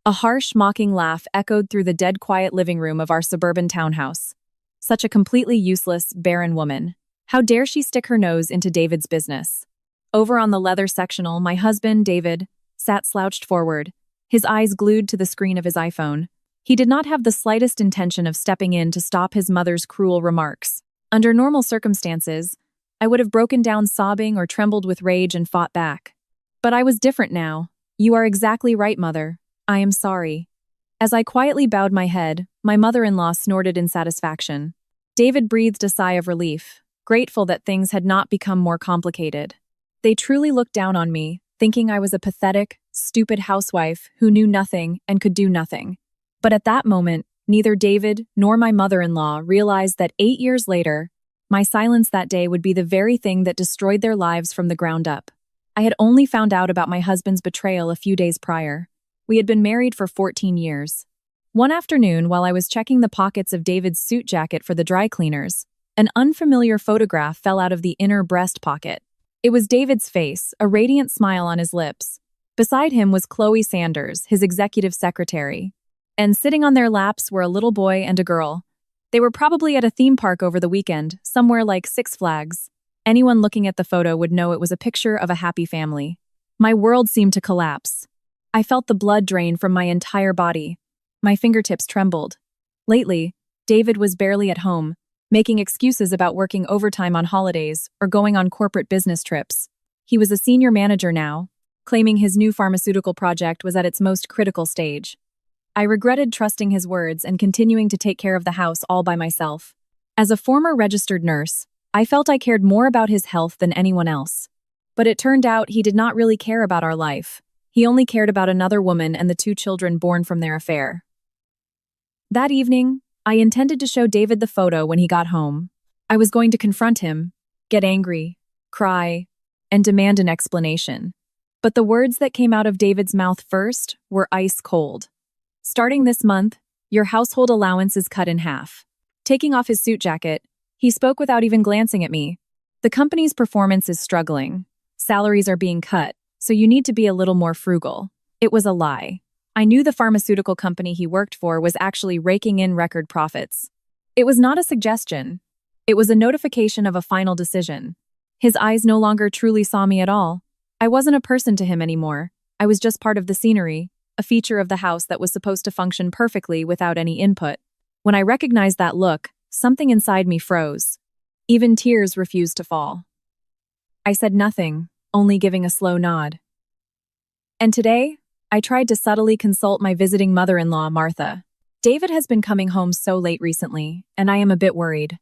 A harsh, mocking laugh echoed through the dead-quiet living room of our suburban townhouse. Such a completely useless, barren woman. How dare she stick her nose into David's business? Over on the leather sectional, my husband, David, sat slouched forward, his eyes glued to the screen of his iPhone. He did not have the slightest intention of stepping in to stop his mother's cruel remarks. Under normal circumstances, I would have broken down sobbing or trembled with rage and fought back. But I was different now. "You are exactly right, Mother. I am sorry." As I quietly bowed my head, my mother-in-law snorted in satisfaction. David breathed a sigh of relief, grateful that things had not become more complicated. They truly looked down on me, thinking I was a pathetic, stupid housewife who knew nothing and could do nothing. But at that moment, neither David nor my mother-in-law realized that 8 years later, my silence that day would be the very thing that destroyed their lives from the ground up. I had only found out about my husband's betrayal a few days prior. We had been married for 14 years. One afternoon, while I was checking the pockets of David's suit jacket for the dry cleaners, an unfamiliar photograph fell out of the inner breast pocket. It was David's face, a radiant smile on his lips. Beside him was Chloe Sanders, his executive secretary. And sitting on their laps were a little boy and a girl. They were probably at a theme park over the weekend, somewhere like Six Flags. Anyone looking at the photo would know it was a picture of a happy family. My world seemed to collapse. I felt the blood drain from my entire body. My fingertips trembled. Lately, David was barely at home, making excuses about working overtime on holidays or going on corporate business trips. He was a senior manager now, claiming his new pharmaceutical project was at its most critical stage. I regretted trusting his words and continuing to take care of the house all by myself. As a former registered nurse, I felt I cared more about his health than anyone else. But it turned out he did not really care about our life. He only cared about another woman and the 2 children born from their affair. That evening, I intended to show David the photo when he got home. I was going to confront him, get angry, cry, and demand an explanation. But the words that came out of David's mouth first were ice cold. "Starting this month, your household allowance is cut in half." Taking off his suit jacket, he spoke without even glancing at me. "The company's performance is struggling. Salaries are being cut, so you need to be a little more frugal." It was a lie. I knew the pharmaceutical company he worked for was actually raking in record profits. It was not a suggestion. It was a notification of a final decision. His eyes no longer truly saw me at all. I wasn't a person to him anymore. I was just part of the scenery, a feature of the house that was supposed to function perfectly without any input. When I recognized that look, something inside me froze. Even tears refused to fall. I said nothing, only giving a slow nod. And today, I tried to subtly consult my visiting mother-in-law, Martha. "David has been coming home so late recently, and I am a bit worried."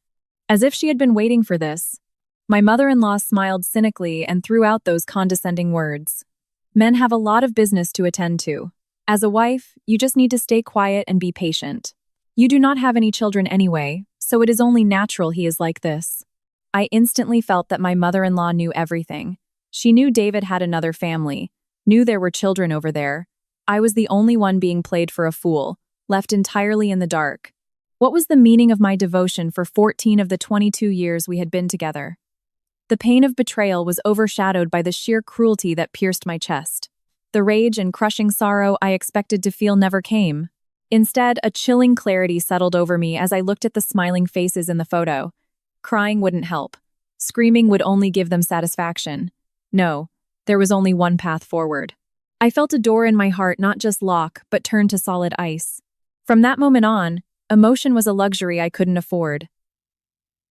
As if she had been waiting for this, my mother-in-law smiled cynically and threw out those condescending words. "Men have a lot of business to attend to. As a wife, you just need to stay quiet and be patient. You do not have any children anyway, so it is only natural he is like this." I instantly felt that my mother-in-law knew everything. She knew David had another family, knew there were children over there. I was the only one being played for a fool, left entirely in the dark. What was the meaning of my devotion for 14 of the 22 years we had been together? The pain of betrayal was overshadowed by the sheer cruelty that pierced my chest. The rage and crushing sorrow I expected to feel never came. Instead, a chilling clarity settled over me as I looked at the smiling faces in the photo. Crying wouldn't help. Screaming would only give them satisfaction. No, there was only one path forward. I felt a door in my heart not just lock, but turn to solid ice. From that moment on, emotion was a luxury I couldn't afford.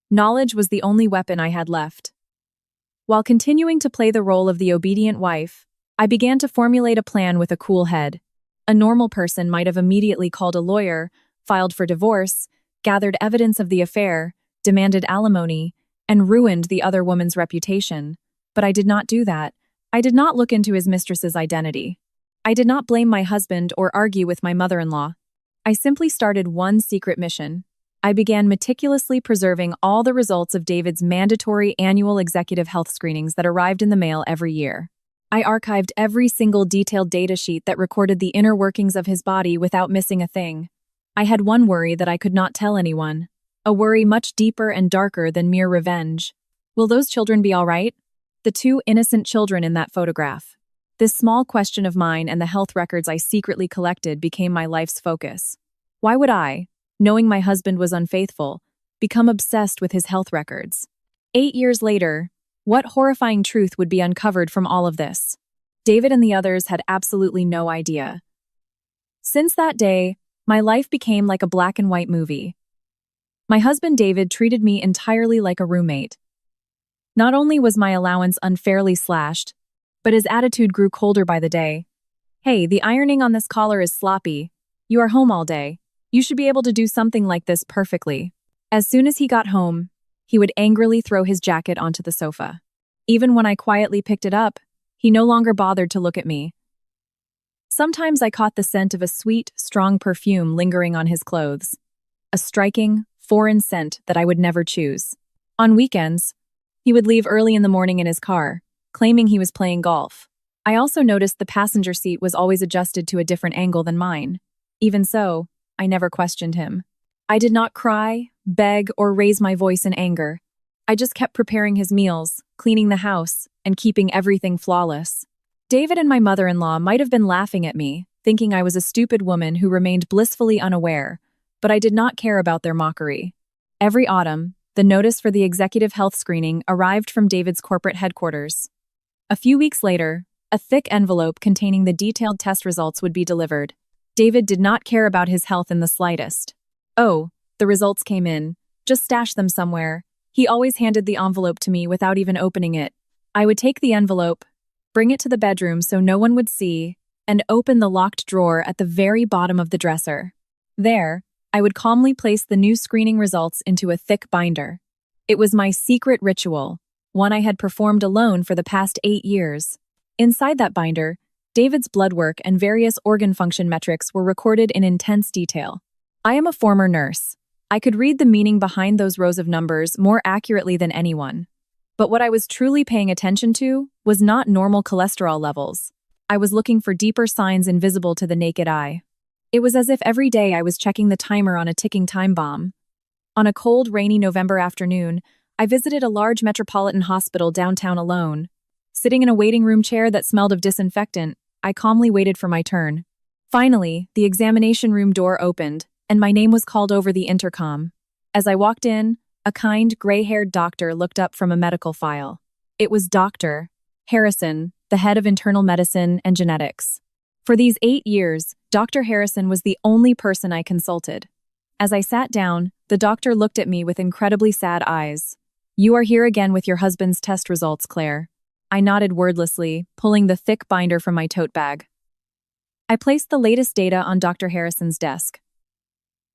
Knowledge was the only weapon I had left. While continuing to play the role of the obedient wife, I began to formulate a plan with a cool head. A normal person might have immediately called a lawyer, filed for divorce, gathered evidence of the affair, demanded alimony, and ruined the other woman's reputation. But I did not do that. I did not look into his mistress's identity. I did not blame my husband or argue with my mother-in-law. I simply started one secret mission. I began meticulously preserving all the results of David's mandatory annual executive health screenings that arrived in the mail every year. I archived every single detailed data sheet that recorded the inner workings of his body without missing a thing. I had one worry that I could not tell anyone, a worry much deeper and darker than mere revenge. Will those children be all right? The 2 innocent children in that photograph. This small question of mine and the health records I secretly collected became my life's focus. Why would I, knowing my husband was unfaithful, become obsessed with his health records? 8 years later, what horrifying truth would be uncovered from all of this? David and the others had absolutely no idea. Since that day, my life became like a black and white movie. My husband David treated me entirely like a roommate. Not only was my allowance unfairly slashed, but his attitude grew colder by the day. Hey, the ironing on this collar is sloppy. You are home all day. You should be able to do something like this perfectly. As soon as he got home, he would angrily throw his jacket onto the sofa. Even when I quietly picked it up, he no longer bothered to look at me. Sometimes I caught the scent of a sweet, strong perfume lingering on his clothes. A striking, foreign scent that I would never choose. On weekends, he would leave early in the morning in his car, claiming he was playing golf. I also noticed the passenger seat was always adjusted to a different angle than mine. Even so, I never questioned him. I did not cry, beg, or raise my voice in anger. I just kept preparing his meals, cleaning the house, and keeping everything flawless. David and my mother-in-law might have been laughing at me, thinking I was a stupid woman who remained blissfully unaware, but I did not care about their mockery. Every autumn, the notice for the executive health screening arrived from David's corporate headquarters. A few weeks later, a thick envelope containing the detailed test results would be delivered. David did not care about his health in the slightest. Oh, the results came in. Just stash them somewhere. He always handed the envelope to me without even opening it. I would take the envelope, bring it to the bedroom so no one would see, and open the locked drawer at the very bottom of the dresser. There, I would calmly place the new screening results into a thick binder. It was my secret ritual, one I had performed alone for the past 8 years. Inside that binder, David's blood work and various organ function metrics were recorded in intense detail. I am a former nurse. I could read the meaning behind those rows of numbers more accurately than anyone. But what I was truly paying attention to was not normal cholesterol levels. I was looking for deeper signs invisible to the naked eye. It was as if every day I was checking the timer on a ticking time bomb. On a cold, rainy November afternoon, I visited a large metropolitan hospital downtown alone. Sitting in a waiting room chair that smelled of disinfectant, I calmly waited for my turn. Finally, the examination room door opened, and my name was called over the intercom. As I walked in, a kind, gray-haired doctor looked up from a medical file. It was Dr. Harrison, the head of internal medicine and genetics. For these 8 years, Dr. Harrison was the only person I consulted. As I sat down, the doctor looked at me with incredibly sad eyes. "You are here again with your husband's test results, Claire." I nodded wordlessly, pulling the thick binder from my tote bag. I placed the latest data on Dr. Harrison's desk.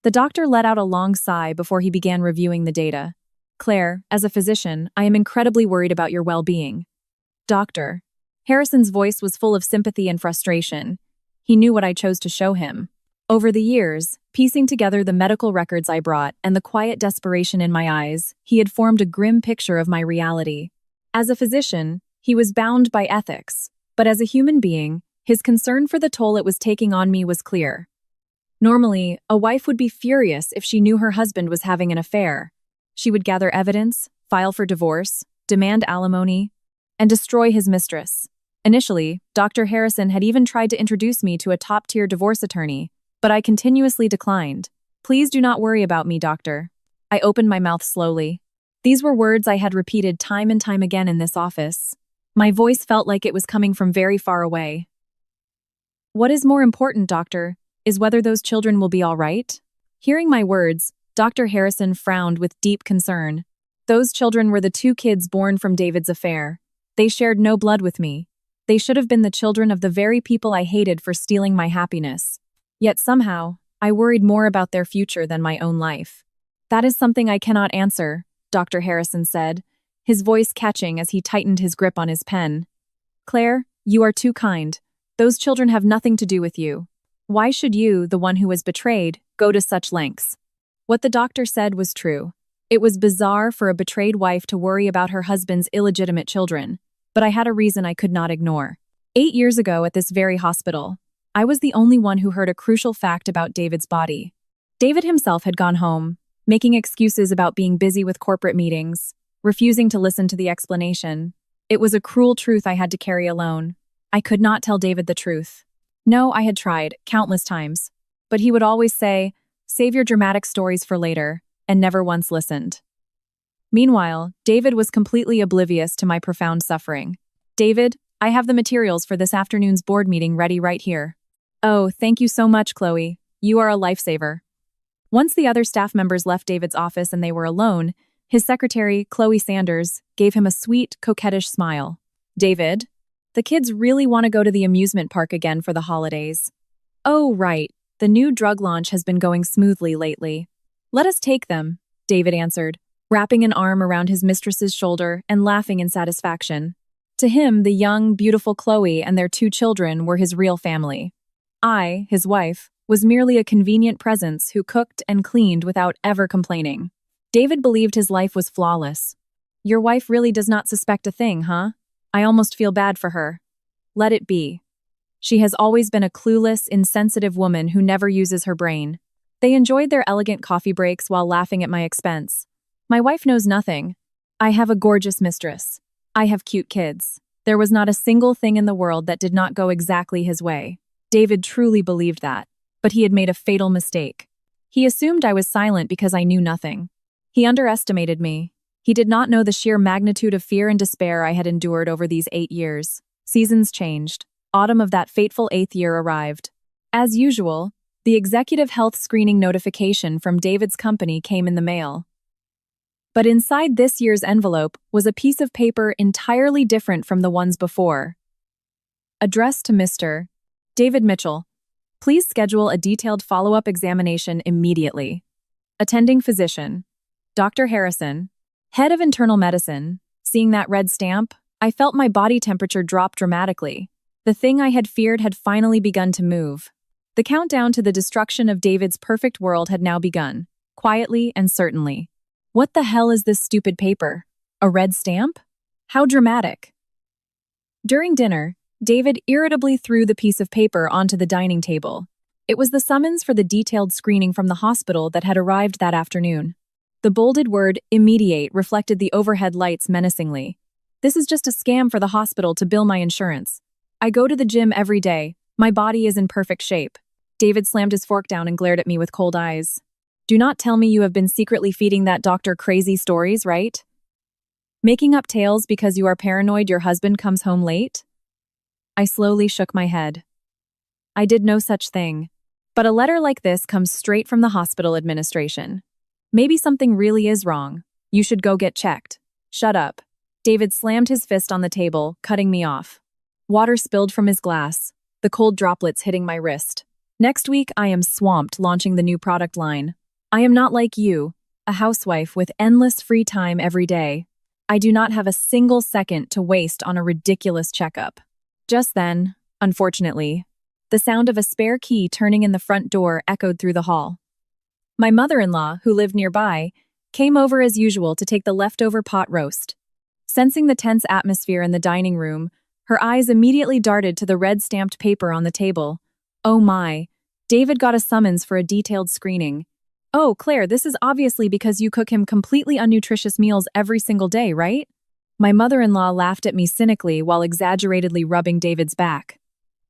The doctor let out a long sigh before he began reviewing the data. "Claire, as a physician, I am incredibly worried about your well-being." "Doctor." Harrison's voice was full of sympathy and frustration. He knew what I chose to show him. Over the years, piecing together the medical records I brought and the quiet desperation in my eyes, he had formed a grim picture of my reality. As a physician, he was bound by ethics, but as a human being, his concern for the toll it was taking on me was clear. Normally, a wife would be furious if she knew her husband was having an affair. She would gather evidence, file for divorce, demand alimony, and destroy his mistress. Initially, Dr. Harrison had even tried to introduce me to a top-tier divorce attorney, but I continuously declined. "Please do not worry about me, doctor." I opened my mouth slowly. These were words I had repeated time and time again in this office. My voice felt like it was coming from very far away. "What is more important, doctor, is whether those children will be all right?" Hearing my words, Dr. Harrison frowned with deep concern. Those children were the 2 kids born from David's affair. They shared no blood with me. They should have been the children of the very people I hated for stealing my happiness. Yet somehow, I worried more about their future than my own life. "That is something I cannot answer," Dr. Harrison said, his voice catching as he tightened his grip on his pen. "Claire, you are too kind. Those children have nothing to do with you. Why should you, the one who was betrayed, go to such lengths?" What the doctor said was true. It was bizarre for a betrayed wife to worry about her husband's illegitimate children, but I had a reason I could not ignore. 8 years ago at this very hospital, I was the only one who heard a crucial fact about David's body. David himself had gone home, making excuses about being busy with corporate meetings, refusing to listen to the explanation. It was a cruel truth I had to carry alone. I could not tell David the truth. No, I had tried, countless times. But he would always say, "Save your dramatic stories for later," and never once listened. Meanwhile, David was completely oblivious to my profound suffering. "David, I have the materials for this afternoon's board meeting ready right here." "Oh, thank you so much, Chloe. You are a lifesaver." Once the other staff members left David's office and they were alone, his secretary, Chloe Sanders, gave him a sweet, coquettish smile. "David, the kids really want to go to the amusement park again for the holidays." "Oh, right. The new drug launch has been going smoothly lately." "Let us take them," David answered, wrapping an arm around his mistress's shoulder and laughing in satisfaction. To him, the young, beautiful Chloe and their 2 children were his real family. I, his wife, was merely a convenient presence who cooked and cleaned without ever complaining. David believed his life was flawless. "Your wife really does not suspect a thing, huh? I almost feel bad for her." "Let it be. She has always been a clueless, insensitive woman who never uses her brain." They enjoyed their elegant coffee breaks while laughing at my expense. "My wife knows nothing. I have a gorgeous mistress. I have cute kids." There was not a single thing in the world that did not go exactly his way. David truly believed that, but he had made a fatal mistake. He assumed I was silent because I knew nothing. He underestimated me. He did not know the sheer magnitude of fear and despair I had endured over these 8 years. Seasons changed. Autumn of that fateful 8th year arrived. As usual, the executive health screening notification from David's company came in the mail. But inside this year's envelope was a piece of paper entirely different from the ones before. Addressed to Mr. David Mitchell. Please schedule a detailed follow-up examination immediately. Attending physician. Dr. Harrison. Head of internal medicine. Seeing that red stamp, I felt my body temperature drop dramatically. The thing I had feared had finally begun to move. The countdown to the destruction of David's perfect world had now begun, quietly and certainly. What the hell is this stupid paper? A red stamp? How dramatic. During dinner, David irritably threw the piece of paper onto the dining table. It was the summons for the detailed screening from the hospital that had arrived that afternoon. The bolded word, "immediate," reflected the overhead lights menacingly. "This is just a scam for the hospital to bill my insurance. I go to the gym every day. My body is in perfect shape." David slammed his fork down and glared at me with cold eyes. "Do not tell me you have been secretly feeding that doctor crazy stories, right? Making up tales because you are paranoid your husband comes home late?" I slowly shook my head. "I did no such thing. But a letter like this comes straight from the hospital administration. Maybe something really is wrong. You should go get checked." "Shut up." David slammed his fist on the table, cutting me off. Water spilled from his glass, the cold droplets hitting my wrist. "Next week, I am swamped launching the new product line. I am not like you, a housewife with endless free time every day. I do not have a single second to waste on a ridiculous checkup." Just then, unfortunately, the sound of a spare key turning in the front door echoed through the hall. My mother-in-law, who lived nearby, came over as usual to take the leftover pot roast. Sensing the tense atmosphere in the dining room, her eyes immediately darted to the red-stamped paper on the table. "Oh my, David got a summons for a detailed screening. Oh, Claire, this is obviously because you cook him completely unnutritious meals every single day, right?" My mother-in-law laughed at me cynically while exaggeratedly rubbing David's back.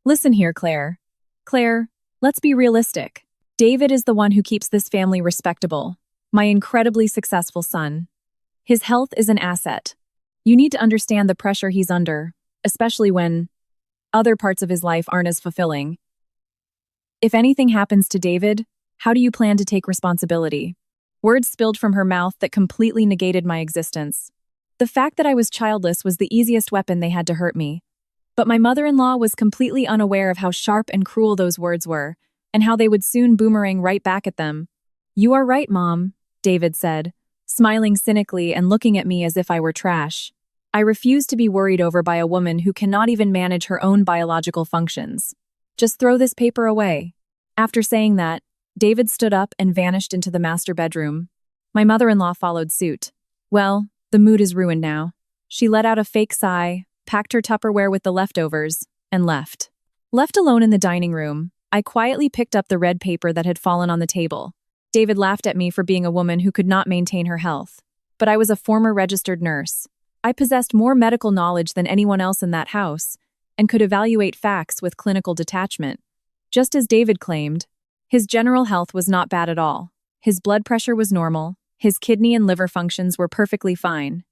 "Listen here, Claire. Claire, let's be realistic. David is the one who keeps this family respectable. My incredibly successful son. His health is an asset. You need to understand the pressure he's under, especially when other parts of his life aren't as fulfilling. If anything happens to David, how do you plan to take responsibility?" Words spilled from her mouth that completely negated my existence. The fact that I was childless was the easiest weapon they had to hurt me. But my mother-in-law was completely unaware of how sharp and cruel those words were, and how they would soon boomerang right back at them. "You are right, Mom," David said, smiling cynically and looking at me as if I were trash. I refuse to be worried over by a woman who cannot even manage her own biological functions. Just throw this paper away. After saying that, David stood up and vanished into the master bedroom. My mother-in-law followed suit. Well, the mood is ruined now. She let out a fake sigh, packed her Tupperware with the leftovers, and left. Left alone in the dining room, I quietly picked up the red paper that had fallen on the table. David laughed at me for being a woman who could not maintain her health. But I was a former registered nurse. I possessed more medical knowledge than anyone else in that house, and could evaluate facts with clinical detachment. Just as David claimed, his general health was not bad at all. His blood pressure was normal, his kidney and liver functions were perfectly fine.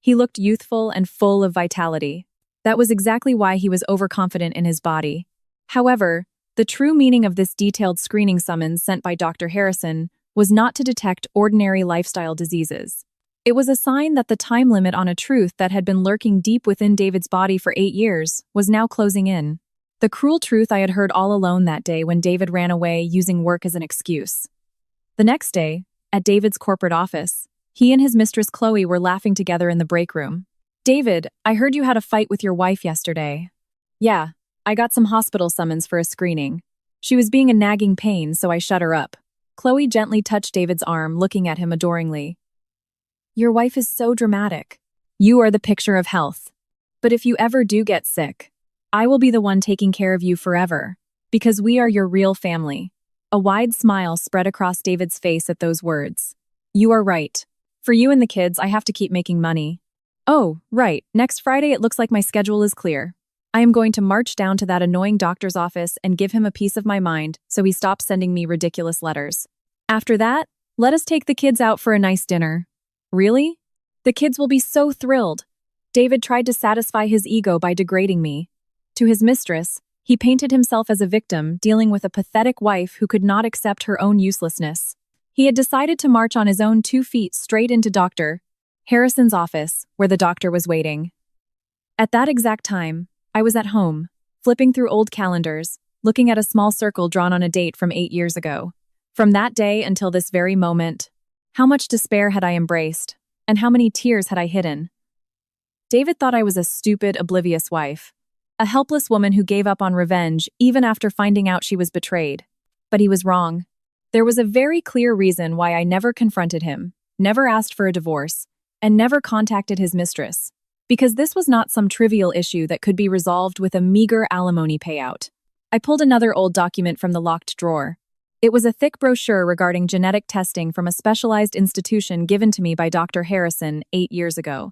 He looked youthful and full of vitality. That was exactly why he was overconfident in his body. However, the true meaning of this detailed screening summons sent by Dr. Harrison was not to detect ordinary lifestyle diseases. It was a sign that the time limit on a truth that had been lurking deep within David's body for 8 years was now closing in. The cruel truth I had heard all alone that day when David ran away using work as an excuse. The next day, at David's corporate office, he and his mistress Chloe were laughing together in the break room. "David, I heard you had a fight with your wife yesterday." "Yeah, I got some hospital summons for a screening. She was being a nagging pain, so I shut her up." Chloe gently touched David's arm, looking at him adoringly. "Your wife is so dramatic. You are the picture of health. But if you ever do get sick, I will be the one taking care of you forever, because we are your real family." A wide smile spread across David's face at those words. "You are right. For you and the kids, I have to keep making money." "Oh, right. Next Friday it looks like my schedule is clear. I am going to march down to that annoying doctor's office and give him a piece of my mind so he stops sending me ridiculous letters. After that, let us take the kids out for a nice dinner." "Really? The kids will be so thrilled." David tried to satisfy his ego by degrading me. To his mistress, he painted himself as a victim dealing with a pathetic wife who could not accept her own uselessness. He had decided to march on his own 2 feet straight into Dr. Harrison's office, where the doctor was waiting. At that exact time, I was at home, flipping through old calendars, looking at a small circle drawn on a date from 8 years ago. From that day until this very moment, how much despair had I embraced, and how many tears had I hidden? David thought I was a stupid, oblivious wife, a helpless woman who gave up on revenge even after finding out she was betrayed. But he was wrong. There was a very clear reason why I never confronted him, never asked for a divorce, and never contacted his mistress. Because this was not some trivial issue that could be resolved with a meager alimony payout. I pulled another old document from the locked drawer. It was a thick brochure regarding genetic testing from a specialized institution given to me by Dr. Harrison 8 years ago.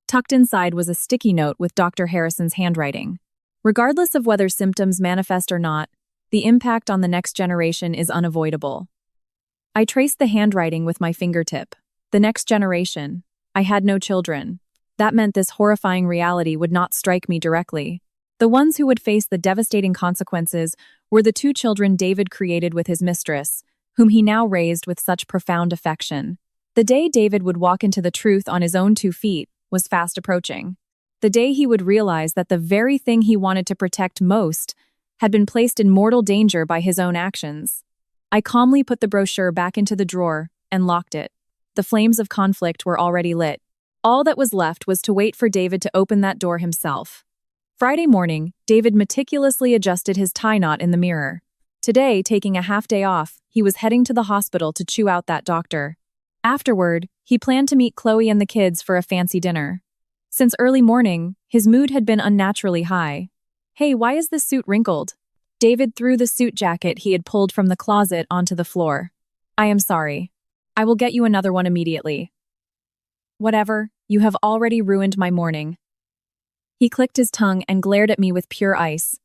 Tucked inside was a sticky note with Dr. Harrison's handwriting. "Regardless of whether symptoms manifest or not, the impact on the next generation is unavoidable." I traced the handwriting with my fingertip. The next generation. I had no children. That meant this horrifying reality would not strike me directly. The ones who would face the devastating consequences were the 2 children David created with his mistress, whom he now raised with such profound affection. The day David would walk into the truth on his own 2 feet was fast approaching. The day he would realize that the very thing he wanted to protect most had been placed in mortal danger by his own actions. I calmly put the brochure back into the drawer and locked it. The flames of conflict were already lit. All that was left was to wait for David to open that door himself. Friday morning, David meticulously adjusted his tie knot in the mirror. Today, taking a half-day off, he was heading to the hospital to chew out that doctor. Afterward, he planned to meet Chloe and the kids for a fancy dinner. Since early morning, his mood had been unnaturally high. "Hey, why is this suit wrinkled?" David threw the suit jacket he had pulled from the closet onto the floor. "I am sorry. I will get you another one immediately." "Whatever, you have already ruined my morning." He clicked his tongue and glared at me with pure ice.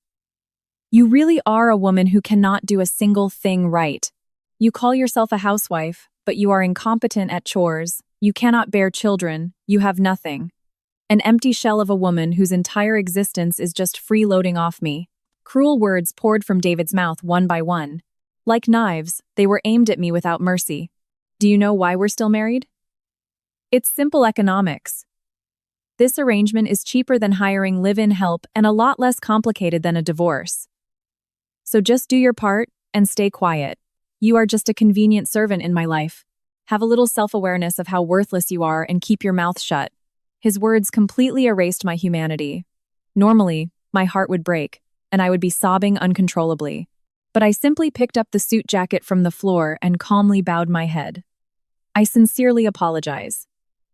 "You really are a woman who cannot do a single thing right. You call yourself a housewife, but you are incompetent at chores. You cannot bear children. You have nothing. An empty shell of a woman whose entire existence is just freeloading off me." Cruel words poured from David's mouth one by one. Like knives, they were aimed at me without mercy. "Do you know why we're still married?" "It's simple economics. This arrangement is cheaper than hiring live-in help and a lot less complicated than a divorce. So just do your part and stay quiet. You are just a convenient servant in my life. Have a little self-awareness of how worthless you are and keep your mouth shut." His words completely erased my humanity. Normally, my heart would break, and I would be sobbing uncontrollably. But I simply picked up the suit jacket from the floor and calmly bowed my head. "I sincerely apologize."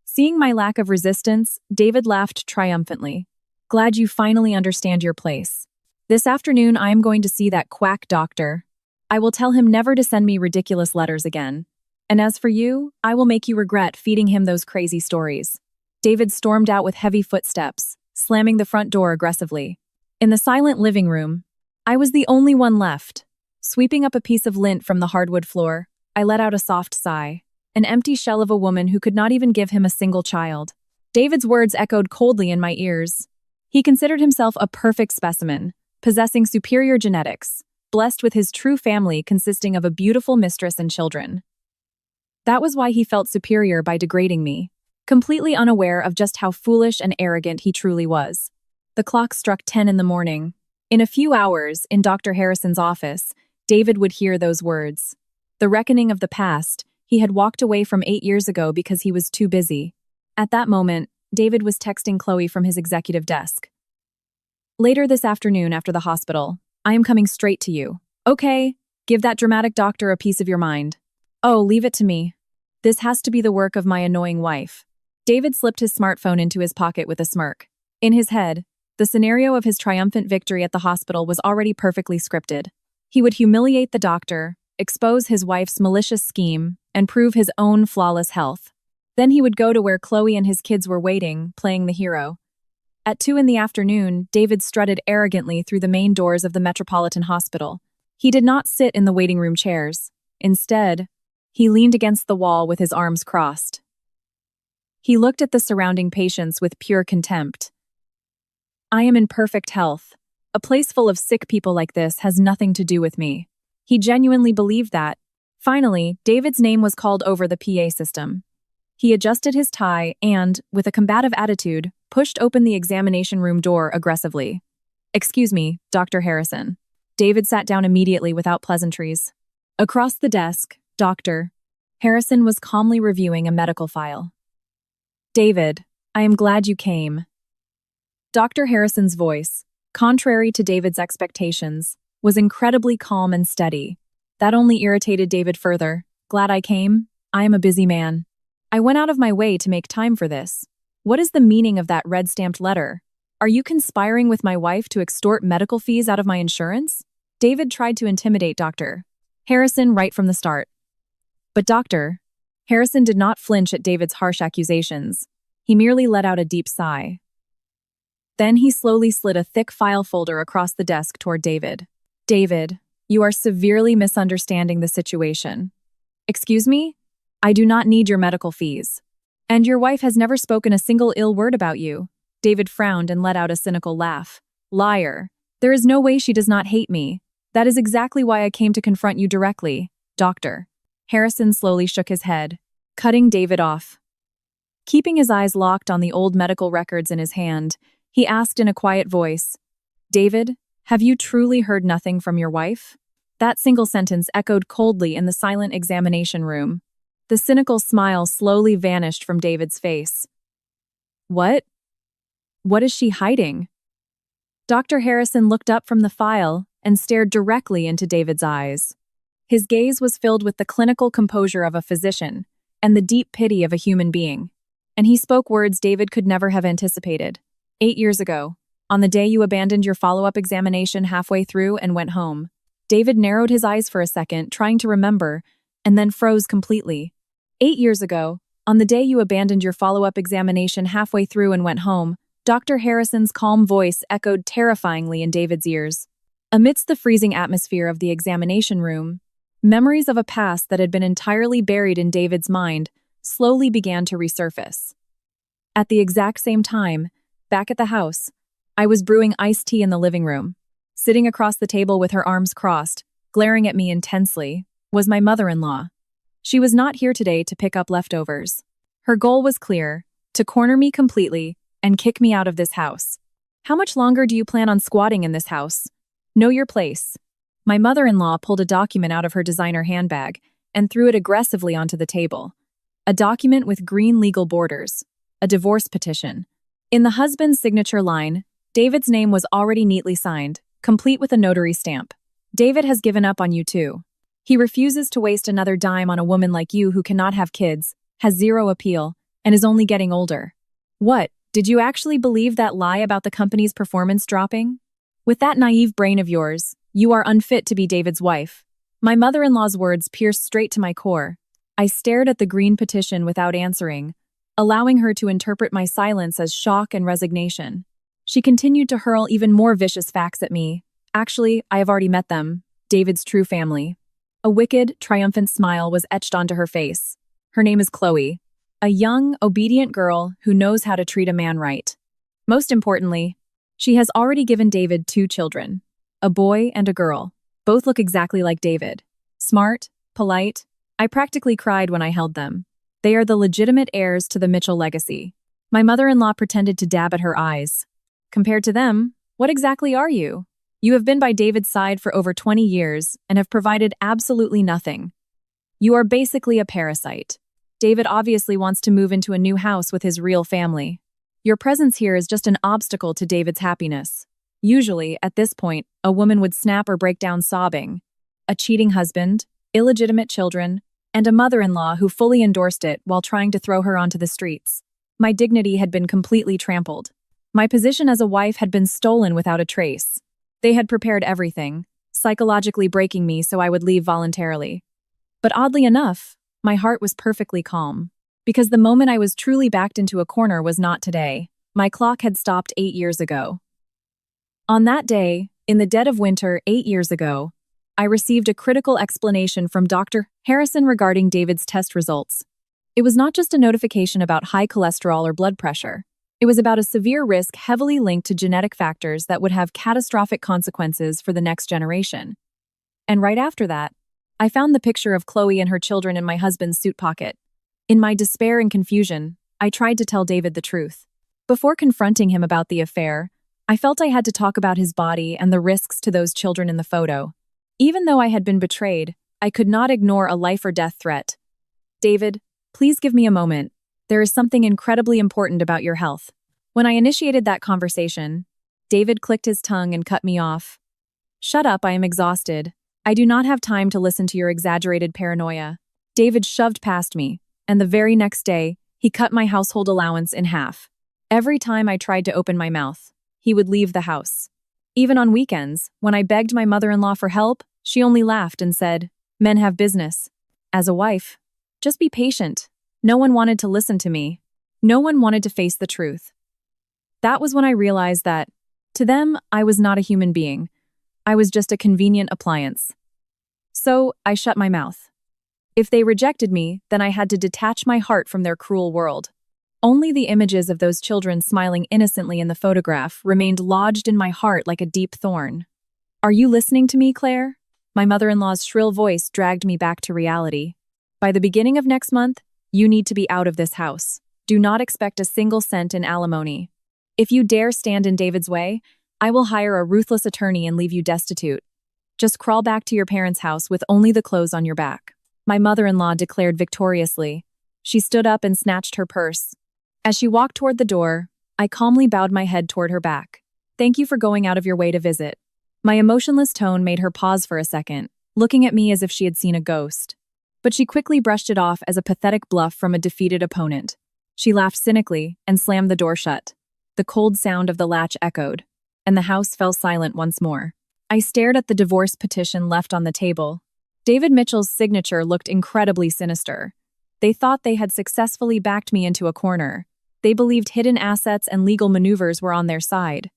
Seeing my lack of resistance, David laughed triumphantly. "Glad you finally understand your place. This afternoon I am going to see that quack doctor. I will tell him never to send me ridiculous letters again. And as for you, I will make you regret feeding him those crazy stories." David stormed out with heavy footsteps, slamming the front door aggressively. In the silent living room, I was the only one left. Sweeping up a piece of lint from the hardwood floor, I let out a soft sigh. An empty shell of a woman who could not even give him a single child. David's words echoed coldly in my ears. He considered himself a perfect specimen, possessing superior genetics, blessed with his true family consisting of a beautiful mistress and children. That was why he felt superior by degrading me, completely unaware of just how foolish and arrogant he truly was. The clock struck 10 in the morning. In a few hours, in Dr. Harrison's office, David would hear those words. The reckoning of the past. He had walked away from 8 years ago because he was too busy. At that moment, David was texting Chloe from his executive desk. Later this afternoon after the hospital, I am coming straight to you. Okay, give that dramatic doctor a piece of your mind. Oh, leave it to me. This has to be the work of my annoying wife. David slipped his smartphone into his pocket with a smirk. In his head, the scenario of his triumphant victory at the hospital was already perfectly scripted. He would humiliate the doctor, expose his wife's malicious scheme, and prove his own flawless health. Then he would go to where Chloe and his kids were waiting, playing the hero. At 2 in the afternoon, David strutted arrogantly through the main doors of the Metropolitan Hospital. He did not sit in the waiting room chairs. Instead, he leaned against the wall with his arms crossed. He looked at the surrounding patients with pure contempt. I am in perfect health. A place full of sick people like this has nothing to do with me. He genuinely believed that. Finally, David's name was called over the PA system. He adjusted his tie and, with a combative attitude, pushed open the examination room door aggressively. Excuse me, Dr. Harrison. David sat down immediately without pleasantries. Across the desk, Dr. Harrison was calmly reviewing a medical file. David, I am glad you came. Dr. Harrison's voice, contrary to David's expectations, was incredibly calm and steady. That only irritated David further. Glad I came? I am a busy man. I went out of my way to make time for this. What is the meaning of that red-stamped letter? Are you conspiring with my wife to extort medical fees out of my insurance? David tried to intimidate Dr. Harrison right from the start. But Dr. Harrison did not flinch at David's harsh accusations. He merely let out a deep sigh. Then he slowly slid a thick file folder across the desk toward David. David, you are severely misunderstanding the situation. Excuse me? I do not need your medical fees. And your wife has never spoken a single ill word about you. David frowned and let out a cynical laugh. Liar. There is no way she does not hate me. That is exactly why I came to confront you directly, Doctor. Harrison slowly shook his head, cutting David off. Keeping his eyes locked on the old medical records in his hand, he asked in a quiet voice, David, have you truly heard nothing from your wife? That single sentence echoed coldly in the silent examination room. The cynical smile slowly vanished from David's face. What? What is she hiding? Dr. Harrison looked up from the file and stared directly into David's eyes. His gaze was filled with the clinical composure of a physician and the deep pity of a human being. And he spoke words David could never have anticipated. 8 years ago, on the day you abandoned your follow-up examination halfway through and went home, David narrowed his eyes for a second, trying to remember, and then froze completely. 8 years ago, on the day you abandoned your follow-up examination halfway through and went home, Dr. Harrison's calm voice echoed terrifyingly in David's ears. Amidst the freezing atmosphere of the examination room, memories of a past that had been entirely buried in David's mind slowly began to resurface. At the exact same time, back at the house, I was brewing iced tea in the living room. Sitting across the table with her arms crossed, glaring at me intensely, was my mother-in-law. She was not here today to pick up leftovers. Her goal was clear, to corner me completely and kick me out of this house. How much longer do you plan on squatting in this house? Know your place. My mother-in-law pulled a document out of her designer handbag and threw it aggressively onto the table. A document with green legal borders. A divorce petition. In the husband's signature line, David's name was already neatly signed, complete with a notary stamp. David has given up on you too. He refuses to waste another dime on a woman like you who cannot have kids, has zero appeal, and is only getting older. What, did you actually believe that lie about the company's performance dropping? With that naive brain of yours, you are unfit to be David's wife. My mother-in-law's words pierced straight to my core. I stared at the green petition without answering, allowing her to interpret my silence as shock and resignation. She continued to hurl even more vicious facts at me. Actually, I have already met them, David's true family. A wicked, triumphant smile was etched onto her face. Her name is Chloe, a young, obedient girl who knows how to treat a man right. Most importantly, she has already given David 2 children, a boy and a girl. Both look exactly like David. Smart, polite. I practically cried when I held them. They are the legitimate heirs to the Mitchell legacy. My mother-in-law pretended to dab at her eyes. Compared to them, what exactly are you? You have been by David's side for over 20 years and have provided absolutely nothing. You are basically a parasite. David obviously wants to move into a new house with his real family. Your presence here is just an obstacle to David's happiness. Usually, at this point, a woman would snap or break down sobbing. A cheating husband, illegitimate children, and a mother-in-law who fully endorsed it while trying to throw her onto the streets. My dignity had been completely trampled. My position as a wife had been stolen without a trace. They had prepared everything, psychologically breaking me so I would leave voluntarily. But oddly enough, my heart was perfectly calm. Because the moment I was truly backed into a corner was not today. My clock had stopped 8 years ago. On that day, in the dead of winter 8 years ago, I received a critical explanation from Dr. Harrison regarding David's test results. It was not just a notification about high cholesterol or blood pressure. It was about a severe risk heavily linked to genetic factors that would have catastrophic consequences for the next generation. And right after that, I found the picture of Chloe and her children in my husband's suit pocket. In my despair and confusion, I tried to tell David the truth. Before confronting him about the affair, I felt I had to talk about his body and the risks to those children in the photo. Even though I had been betrayed, I could not ignore a life-or-death threat. David, please give me a moment. There is something incredibly important about your health. When I initiated that conversation, David clicked his tongue and cut me off. Shut up, I am exhausted. I do not have time to listen to your exaggerated paranoia. David shoved past me, and the very next day, he cut my household allowance in half. Every time I tried to open my mouth, he would leave the house. Even on weekends, when I begged my mother-in-law for help, she only laughed and said, "Men have business." As a wife, just be patient. No one wanted to listen to me. No one wanted to face the truth. That was when I realized that, to them, I was not a human being. I was just a convenient appliance. So, I shut my mouth. If they rejected me, then I had to detach my heart from their cruel world. Only the images of those children smiling innocently in the photograph remained lodged in my heart like a deep thorn. Are you listening to me, Claire? My mother-in-law's shrill voice dragged me back to reality. By the beginning of next month, you need to be out of this house. Do not expect a single cent in alimony. If you dare stand in David's way, I will hire a ruthless attorney and leave you destitute. Just crawl back to your parents' house with only the clothes on your back. My mother-in-law declared victoriously. She stood up and snatched her purse. As she walked toward the door, I calmly bowed my head toward her back. Thank you for going out of your way to visit. My emotionless tone made her pause for a second, looking at me as if she had seen a ghost. But she quickly brushed it off as a pathetic bluff from a defeated opponent. She laughed cynically and slammed the door shut. The cold sound of the latch echoed, and the house fell silent once more. I stared at the divorce petition left on the table. David Mitchell's signature looked incredibly sinister. They thought they had successfully backed me into a corner. They believed hidden assets and legal maneuvers were on their side.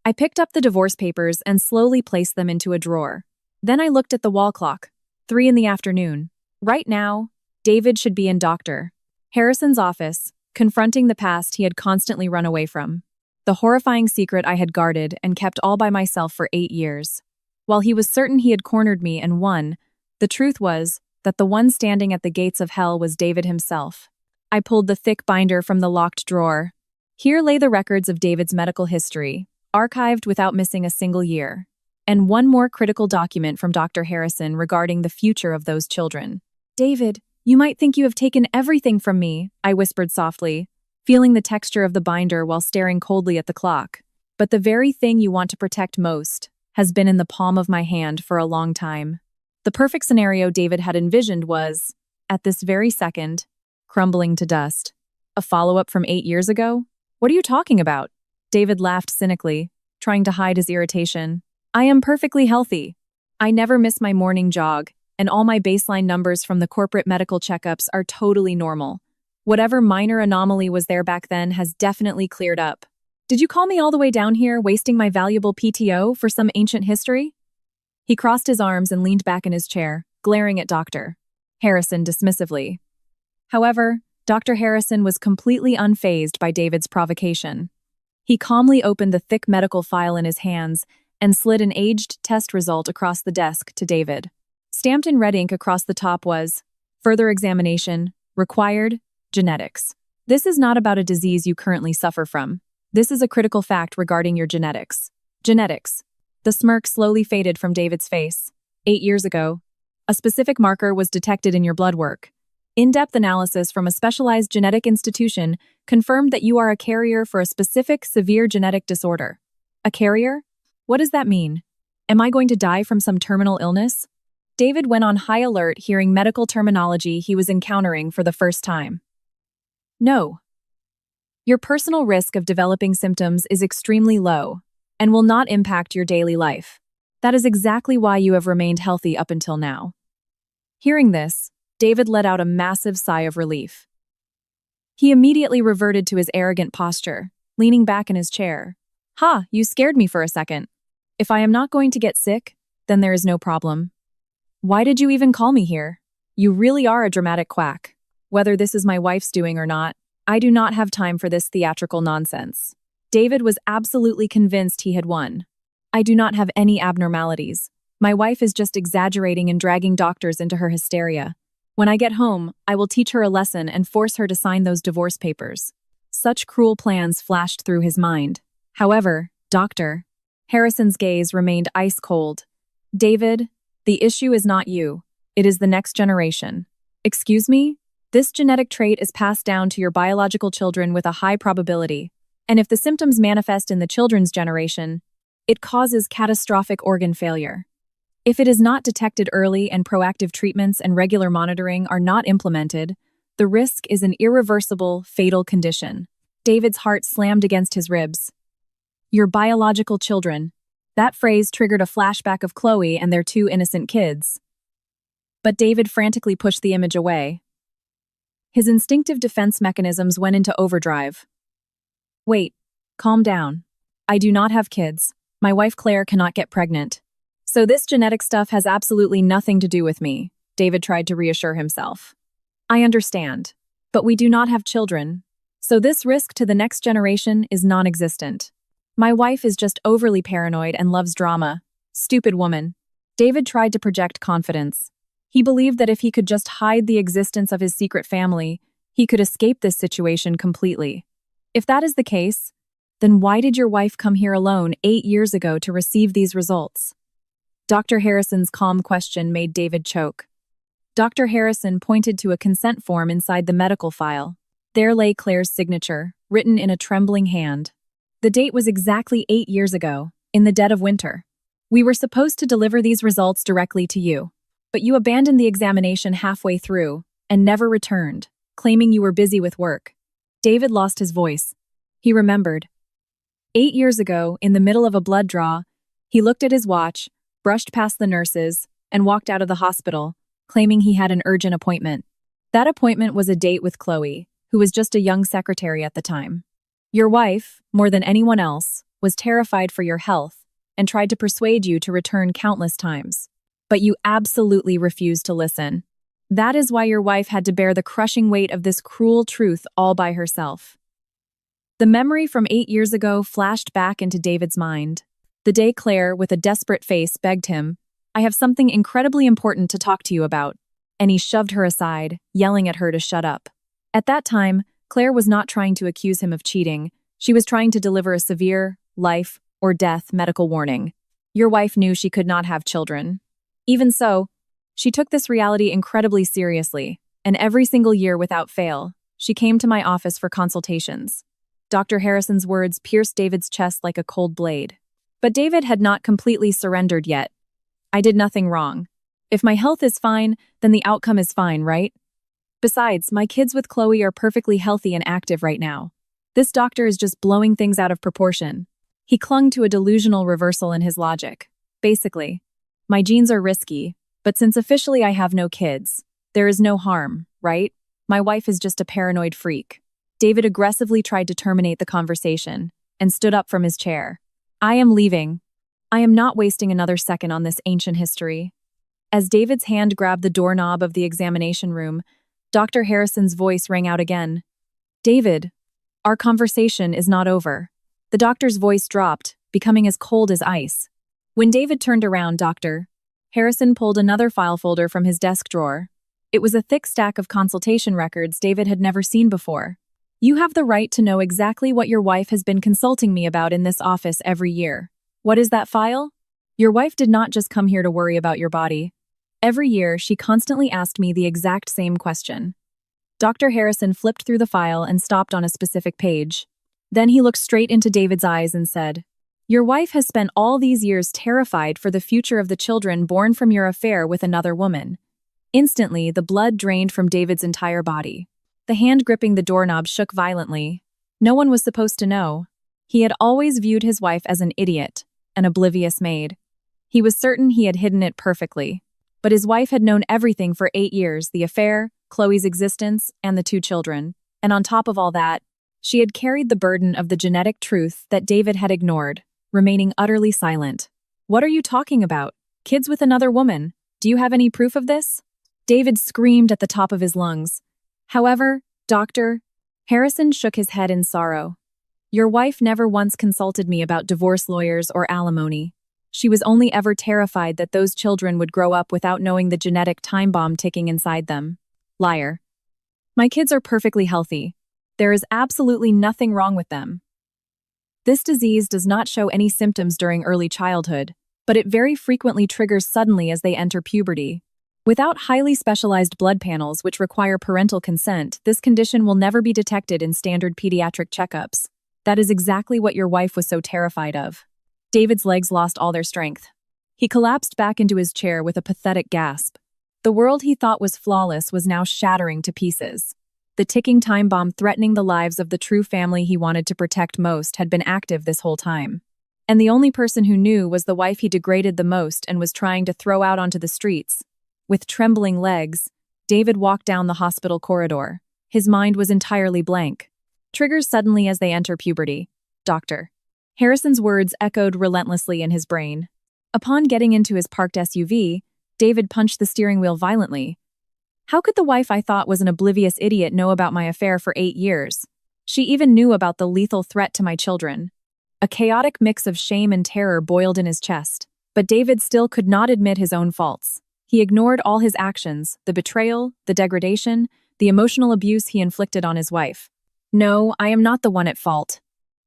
I picked up the divorce papers and slowly placed them into a drawer. Then I looked at the wall clock. 3 in the afternoon. Right now, David should be in Dr. Harrison's office, confronting the past he had constantly run away from. The horrifying secret I had guarded and kept all by myself for 8 years. While he was certain he had cornered me and won, the truth was that the one standing at the gates of hell was David himself. I pulled the thick binder from the locked drawer. Here lay the records of David's medical history, archived without missing a single year. And one more critical document from Dr. Harrison regarding the future of those children. David, you might think you have taken everything from me, I whispered softly, feeling the texture of the binder while staring coldly at the clock. But the very thing you want to protect most has been in the palm of my hand for a long time. The perfect scenario David had envisioned was, at this very second, crumbling to dust. A follow-up from 8 years ago? What are you talking about? David laughed cynically, trying to hide his irritation. I am perfectly healthy. I never miss my morning jog, and all my baseline numbers from the corporate medical checkups are totally normal. Whatever minor anomaly was there back then has definitely cleared up. Did you call me all the way down here, wasting my valuable PTO for some ancient history? He crossed his arms and leaned back in his chair, glaring at Dr. Harrison dismissively. However, Dr. Harrison was completely unfazed by David's provocation. He calmly opened the thick medical file in his hands and slid an aged test result across the desk to David. Stamped in red ink across the top was, "Further examination, required, genetics." This is not about a disease you currently suffer from. This is a critical fact regarding your genetics. Genetics. The smirk slowly faded from David's face. 8 years ago, a specific marker was detected in your blood work. In-depth analysis from a specialized genetic institution confirmed that you are a carrier for a specific severe genetic disorder. A carrier? What does that mean? Am I going to die from some terminal illness? David went on high alert hearing medical terminology he was encountering for the first time. No. Your personal risk of developing symptoms is extremely low and will not impact your daily life. That is exactly why you have remained healthy up until now. Hearing this, David let out a massive sigh of relief. He immediately reverted to his arrogant posture, leaning back in his chair. "Ha, you scared me for a second. If I am not going to get sick, then there is no problem. Why did you even call me here? You really are a dramatic quack. Whether this is my wife's doing or not, I do not have time for this theatrical nonsense." David was absolutely convinced he had won. "I do not have any abnormalities. My wife is just exaggerating and dragging doctors into her hysteria. When I get home, I will teach her a lesson and force her to sign those divorce papers." Such cruel plans flashed through his mind. However, Dr. Harrison's gaze remained ice cold. "David, the issue is not you. It is the next generation. Excuse me? This genetic trait is passed down to your biological children with a high probability, and if the symptoms manifest in the children's generation, it causes catastrophic organ failure. If it is not detected early and proactive treatments and regular monitoring are not implemented, the risk is an irreversible, fatal condition." David's heart slammed against his ribs. "Your biological children." That phrase triggered a flashback of Chloe and their 2 innocent kids. But David frantically pushed the image away. His instinctive defense mechanisms went into overdrive. "Wait, calm down. I do not have kids. My wife Claire cannot get pregnant. So this genetic stuff has absolutely nothing to do with me," David tried to reassure himself. "I understand, but we do not have children, so this risk to the next generation is non-existent. My wife is just overly paranoid and loves drama. Stupid woman." David tried to project confidence. He believed that if he could just hide the existence of his secret family, he could escape this situation completely. If that is the case, then why did your wife come here alone 8 years ago to receive these results? Dr. Harrison's calm question made David choke. Dr. Harrison pointed to a consent form inside the medical file. There lay Claire's signature, written in a trembling hand. The date was exactly 8 years ago, in the dead of winter. "We were supposed to deliver these results directly to you, but you abandoned the examination halfway through and never returned, claiming you were busy with work." David lost his voice. He remembered. 8 years ago, in the middle of a blood draw, he looked at his watch, brushed past the nurses, and walked out of the hospital, claiming he had an urgent appointment. That appointment was a date with Chloe, who was just a young secretary at the time. Your wife, more than anyone else, was terrified for your health and tried to persuade you to return countless times. But you absolutely refused to listen. That is why your wife had to bear the crushing weight of this cruel truth all by herself. The memory from 8 years ago flashed back into David's mind. The day Claire, with a desperate face, begged him, "I have something incredibly important to talk to you about," and he shoved her aside, yelling at her to shut up. At that time, Claire was not trying to accuse him of cheating. She was trying to deliver a severe, life or death medical warning. Your wife knew she could not have children. Even so, she took this reality incredibly seriously, and every single year without fail, she came to my office for consultations. Dr. Harrison's words pierced David's chest like a cold blade. But David had not completely surrendered yet. "I did nothing wrong. If my health is fine, then the outcome is fine, right? Besides, my kids with Chloe are perfectly healthy and active right now. This doctor is just blowing things out of proportion." He clung to a delusional reversal in his logic. "Basically, my genes are risky, but since officially I have no kids, there is no harm, right? My wife is just a paranoid freak." David aggressively tried to terminate the conversation. and stood up from his chair. I am leaving. I am not wasting another second on this ancient history. As David's hand grabbed the doorknob of the examination room, Dr. Harrison's voice rang out again. David, our conversation is not over. The doctor's voice dropped, becoming as cold as ice. When David turned around, Dr. Harrison pulled another file folder from his desk drawer. It was a thick stack of consultation records David had never seen before. You have the right to know exactly what your wife has been consulting me about in this office every year. What is that file? Your wife did not just come here to worry about your body. Every year, she constantly asked me the exact same question. Dr. Harrison flipped through the file and stopped on a specific page. Then he looked straight into David's eyes and said, Your wife has spent all these years terrified for the future of the children born from your affair with another woman. Instantly, the blood drained from David's entire body. The hand gripping the doorknob shook violently. No one was supposed to know. He had always viewed his wife as an idiot, an oblivious maid. He was certain he had hidden it perfectly. But his wife had known everything for 8 years, the affair, Chloe's existence, and the 2 children. And on top of all that, she had carried the burden of the genetic truth that David had ignored, remaining utterly silent. What are you talking about? Kids with another woman? Do you have any proof of this? David screamed at the top of his lungs. However, Dr. Harrison shook his head in sorrow. Your wife never once consulted me about divorce lawyers or alimony. She was only ever terrified that those children would grow up without knowing the genetic time bomb ticking inside them. Liar. My kids are perfectly healthy. There is absolutely nothing wrong with them. This disease does not show any symptoms during early childhood, but it very frequently triggers suddenly as they enter puberty. Without highly specialized blood panels which require parental consent, this condition will never be detected in standard pediatric checkups. That is exactly what your wife was so terrified of. David's legs lost all their strength. He collapsed back into his chair with a pathetic gasp. The world he thought was flawless was now shattering to pieces. The ticking time bomb threatening the lives of the true family he wanted to protect most had been active this whole time. And the only person who knew was the wife he degraded the most and was trying to throw out onto the streets. With trembling legs, David walked down the hospital corridor. His mind was entirely blank. Triggers suddenly as they enter puberty. Dr. Harrison's words echoed relentlessly in his brain. Upon getting into his parked SUV, David punched the steering wheel violently. How could the wife I thought was an oblivious idiot know about my affair for 8 years? She even knew about the lethal threat to my children. A chaotic mix of shame and terror boiled in his chest, but David still could not admit his own faults. He ignored all his actions, the betrayal, the degradation, the emotional abuse he inflicted on his wife. No, I am not the one at fault.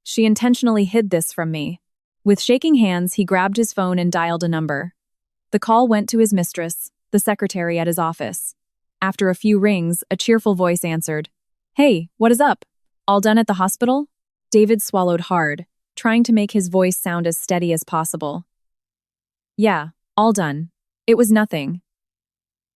She intentionally hid this from me. With shaking hands, he grabbed his phone and dialed a number. The call went to his mistress, the secretary at his office. After a few rings, a cheerful voice answered. Hey, what is up? All done at the hospital? David swallowed hard, trying to make his voice sound as steady as possible. Yeah, all done. It was nothing.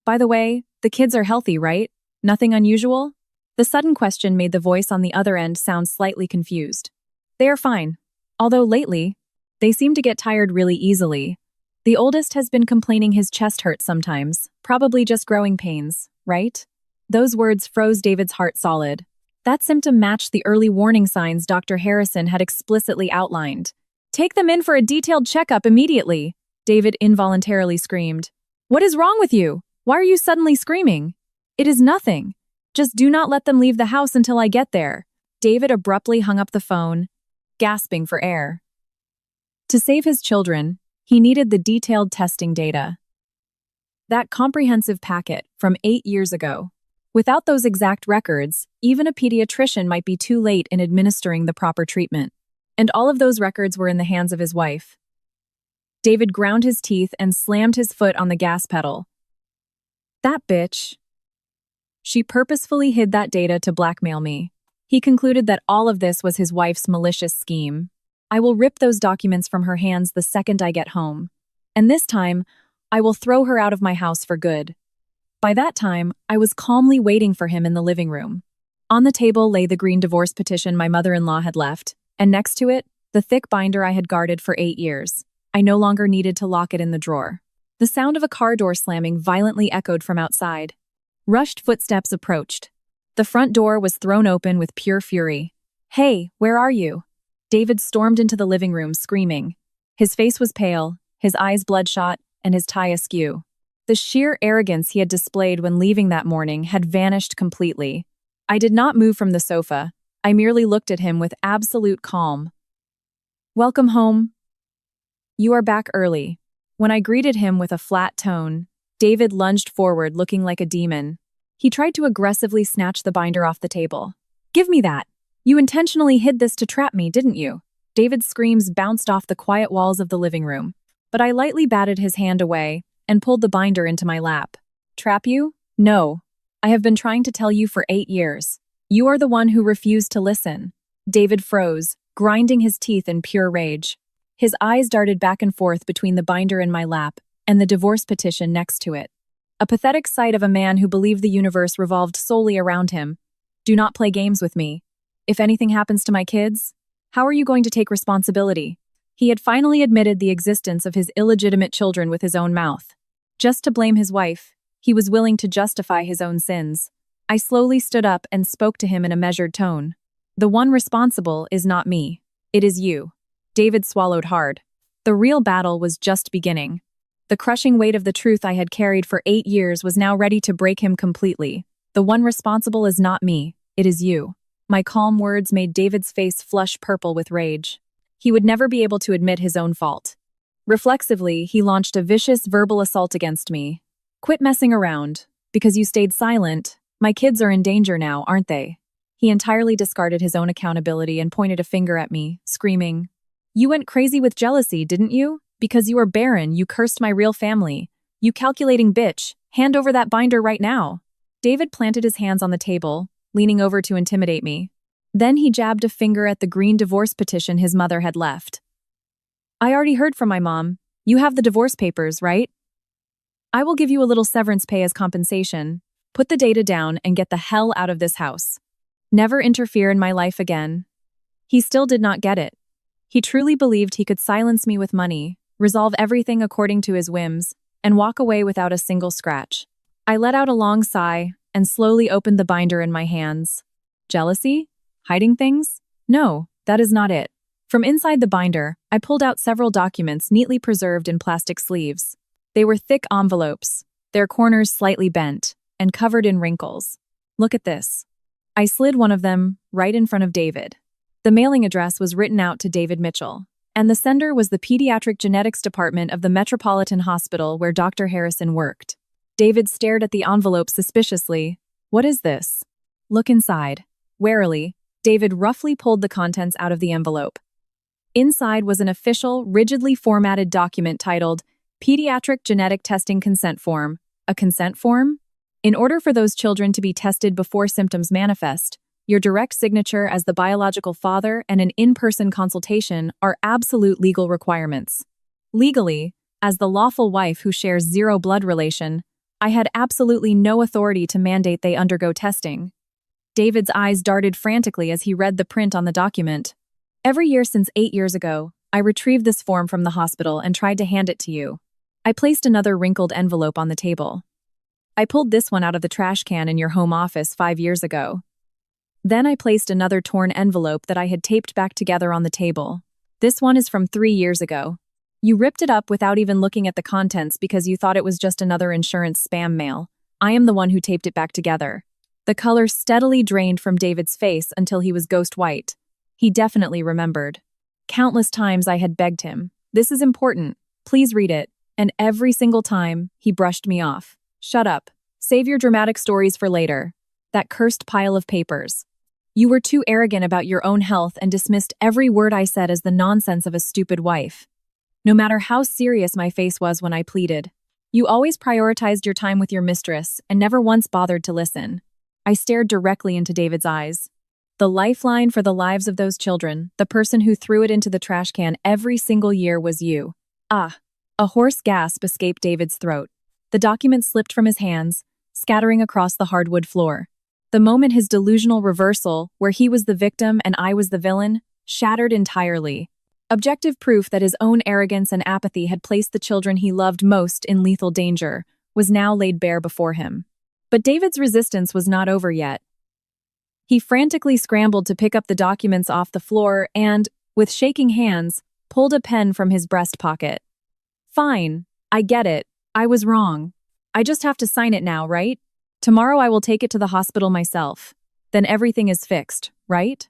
By the way, the kids are healthy, right? Nothing unusual? The sudden question made the voice on the other end sound slightly confused. They are fine. Although lately, they seem to get tired really easily. The oldest has been complaining his chest hurts sometimes, probably just growing pains, right? Those words froze David's heart solid. That symptom matched the early warning signs Dr. Harrison had explicitly outlined. Take them in for a detailed checkup immediately, David involuntarily screamed. What is wrong with you? Why are you suddenly screaming? It is nothing. Just do not let them leave the house until I get there. David abruptly hung up the phone, gasping for air. To save his children, he needed the detailed testing data. That comprehensive packet from 8 years ago. Without those exact records, even a pediatrician might be too late in administering the proper treatment. And all of those records were in the hands of his wife. David ground his teeth and slammed his foot on the gas pedal. That bitch. She purposefully hid that data to blackmail me. He concluded that all of this was his wife's malicious scheme. I will rip those documents from her hands the second I get home. And this time, I will throw her out of my house for good. By that time, I was calmly waiting for him in the living room. On the table lay the green divorce petition my mother-in-law had left, and next to it, the thick binder I had guarded for 8 years. I no longer needed to lock it in the drawer. The sound of a car door slamming violently echoed from outside. Rushed footsteps approached. The front door was thrown open with pure fury. Hey, where are you? David stormed into the living room, screaming. His face was pale, his eyes bloodshot, and his tie askew. The sheer arrogance he had displayed when leaving that morning had vanished completely. I did not move from the sofa. I merely looked at him with absolute calm. "Welcome home. You are back early." When I greeted him with a flat tone, David lunged forward, looking like a demon. He tried to aggressively snatch the binder off the table. "Give me that! You intentionally hid this to trap me, didn't you?" David's screams bounced off the quiet walls of the living room, but I lightly batted his hand away and pulled the binder into my lap. "Trap you? No. I have been trying to tell you for 8 years. You are the one who refused to listen." David froze, grinding his teeth in pure rage. His eyes darted back and forth between the binder in my lap and the divorce petition next to it. A pathetic sight of a man who believed the universe revolved solely around him. "Do not play games with me. If anything happens to my kids, how are you going to take responsibility?" He had finally admitted the existence of his illegitimate children with his own mouth. Just to blame his wife, he was willing to justify his own sins. I slowly stood up and spoke to him in a measured tone. "The one responsible is not me. It is you." David swallowed hard. The real battle was just beginning. The crushing weight of the truth I had carried for 8 years was now ready to break him completely. "The one responsible is not me. It is you." My calm words made David's face flush purple with rage. He would never be able to admit his own fault. Reflexively, he launched a vicious verbal assault against me. "Quit messing around. Because you stayed silent, my kids are in danger now, aren't they?" He entirely discarded his own accountability and pointed a finger at me, screaming, "You went crazy with jealousy, didn't you? Because you are barren, you cursed my real family. You calculating bitch, hand over that binder right now." David planted his hands on the table, leaning over to intimidate me. Then he jabbed a finger at the green divorce petition his mother had left. "I already heard from my mom. You have the divorce papers, right? I will give you a little severance pay as compensation. Put the data down and get the hell out of this house. Never interfere in my life again." He still did not get it. He truly believed he could silence me with money, resolve everything according to his whims, and walk away without a single scratch. I let out a long sigh and slowly opened the binder in my hands. Jealousy? Hiding things? No, that is not it. From inside the binder, I pulled out several documents neatly preserved in plastic sleeves. They were thick envelopes, their corners slightly bent, and covered in wrinkles. "Look at this." I slid one of them right in front of David. The mailing address was written out to David Mitchell, and the sender was the Pediatric Genetics Department of the Metropolitan Hospital where Dr. Harrison worked. David stared at the envelope suspiciously. "What is this?" "Look inside." Warily, David roughly pulled the contents out of the envelope. Inside was an official, rigidly formatted document titled Pediatric Genetic Testing Consent Form. A consent form? In order for those children to be tested before symptoms manifest, your direct signature as the biological father and an in-person consultation are absolute legal requirements. Legally, as the lawful wife who shares zero blood relation, I had absolutely no authority to mandate they undergo testing. David's eyes darted frantically as he read the print on the document. "Every year since 8 years ago, I retrieved this form from the hospital and tried to hand it to you." I placed another wrinkled envelope on the table. "I pulled this one out of the trash can in your home office 5 years ago." Then I placed another torn envelope that I had taped back together on the table. "This one is from 3 years ago. You ripped it up without even looking at the contents because you thought it was just another insurance spam mail. I am the one who taped it back together." The color steadily drained from David's face until he was ghost white. He definitely remembered. Countless times I had begged him, "This is important. Please read it." And every single time, he brushed me off. "Shut up. Save your dramatic stories for later." That cursed pile of papers. "You were too arrogant about your own health and dismissed every word I said as the nonsense of a stupid wife." No matter how serious my face was when I pleaded, "You always prioritized your time with your mistress and never once bothered to listen." I stared directly into David's eyes. The lifeline for the lives of those children, the person who threw it into the trash can every single year, was you. "Ah." A hoarse gasp escaped David's throat. The document slipped from his hands, scattering across the hardwood floor. The moment his delusional reversal, where he was the victim and I was the villain, shattered entirely. Objective proof that his own arrogance and apathy had placed the children he loved most in lethal danger was now laid bare before him. But David's resistance was not over yet. He frantically scrambled to pick up the documents off the floor and, with shaking hands, pulled a pen from his breast pocket. Fine, I get it. I was wrong. I just have to sign it now, right? Tomorrow I will take it to the hospital myself. Then everything is fixed, right?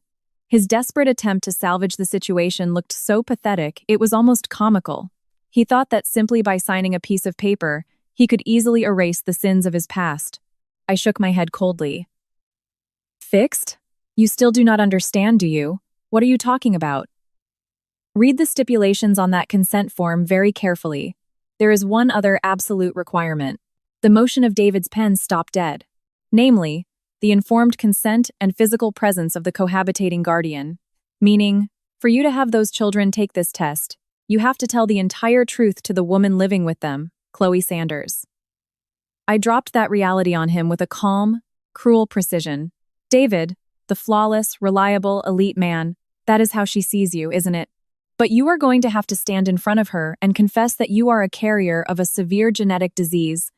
His desperate attempt to salvage the situation looked so pathetic, it was almost comical. He thought that simply by signing a piece of paper, he could easily erase the sins of his past. I shook my head coldly. Fixed? You still do not understand, do you? What are you talking about? Read the stipulations on that consent form very carefully. There is one other absolute requirement. The motion of David's pen stopped dead. Namely, the informed consent and physical presence of the cohabitating guardian. Meaning, for you to have those children take this test, you have to tell the entire truth to the woman living with them, Chloe Sanders. I dropped that reality on him with a calm, cruel precision. David, the flawless, reliable, elite man, that is how she sees you, isn't it? But you are going to have to stand in front of her and confess that you are a carrier of a severe genetic disease,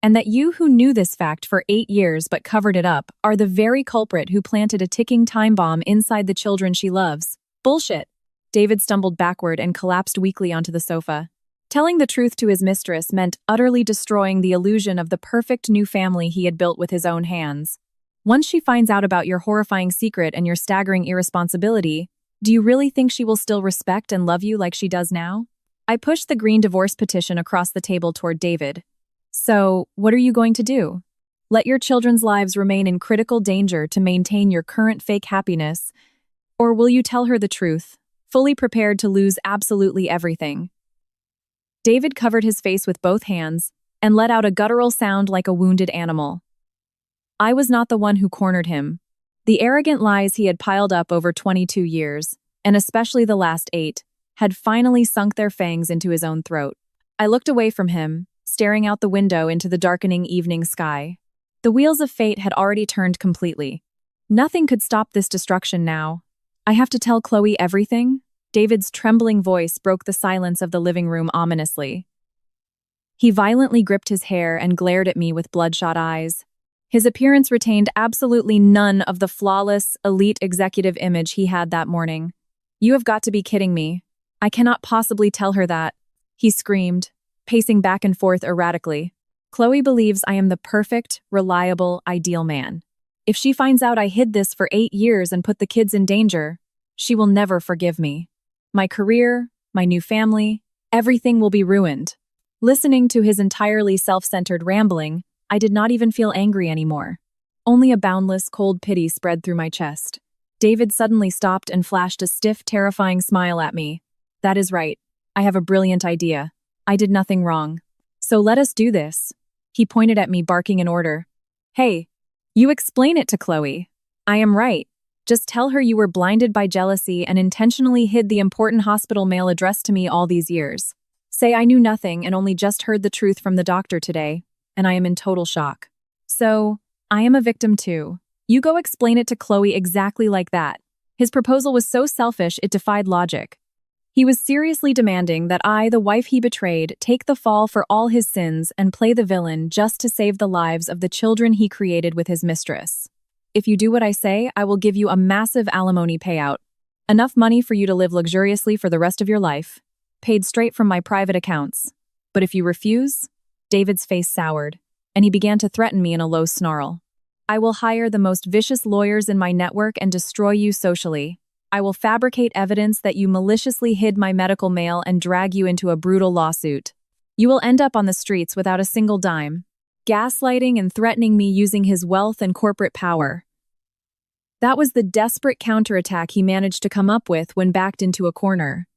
and that you who knew this fact for 8 years but covered it up are the very culprit who planted a ticking time bomb inside the children she loves. Bullshit. David stumbled backward and collapsed weakly onto the sofa. Telling the truth to his mistress meant utterly destroying the illusion of the perfect new family he had built with his own hands. Once she finds out about your horrifying secret and your staggering irresponsibility, do you really think she will still respect and love you like she does now? I pushed the green divorce petition across the table toward David. So, what are you going to do? Let your children's lives remain in critical danger to maintain your current fake happiness? Or will you tell her the truth, fully prepared to lose absolutely everything? David covered his face with both hands and let out a guttural sound like a wounded animal. I was not the one who cornered him. The arrogant lies he had piled up over 22 years, and especially the last 8, had finally sunk their fangs into his own throat. I looked away from him, staring out the window into the darkening evening sky. The wheels of fate had already turned completely. Nothing could stop this destruction now. I have to tell Chloe everything? David's trembling voice broke the silence of the living room ominously. He violently gripped his hair and glared at me with bloodshot eyes. His appearance retained absolutely none of the flawless, elite executive image he had that morning. You have got to be kidding me. I cannot possibly tell her that, he screamed, pacing back and forth erratically. Chloe believes I am the perfect, reliable, ideal man. If she finds out I hid this for 8 years and put the kids in danger, she will never forgive me. My career, my new family, everything will be ruined. Listening to his entirely self-centered rambling, I did not even feel angry anymore. Only a boundless, cold pity spread through my chest. David suddenly stopped and flashed a stiff, terrifying smile at me. That is right. I have a brilliant idea. I did nothing wrong. So let us do this. He pointed at me, barking an order. Hey, you explain it to Chloe. I am right. Just tell her you were blinded by jealousy and intentionally hid the important hospital mail addressed to me all these years. Say I knew nothing and only just heard the truth from the doctor today, and I am in total shock. So, I am a victim too. You go explain it to Chloe exactly like that. His proposal was so selfish it defied logic. He was seriously demanding that I, the wife he betrayed, take the fall for all his sins and play the villain just to save the lives of the children he created with his mistress. If you do what I say, I will give you a massive alimony payout. Enough money for you to live luxuriously for the rest of your life. Paid straight from my private accounts. But if you refuse, David's face soured, and he began to threaten me in a low snarl. I will hire the most vicious lawyers in my network and destroy you socially. I will fabricate evidence that you maliciously hid my medical mail and drag you into a brutal lawsuit. You will end up on the streets without a single dime, gaslighting and threatening me using his wealth and corporate power. That was the desperate counterattack he managed to come up with when backed into a corner.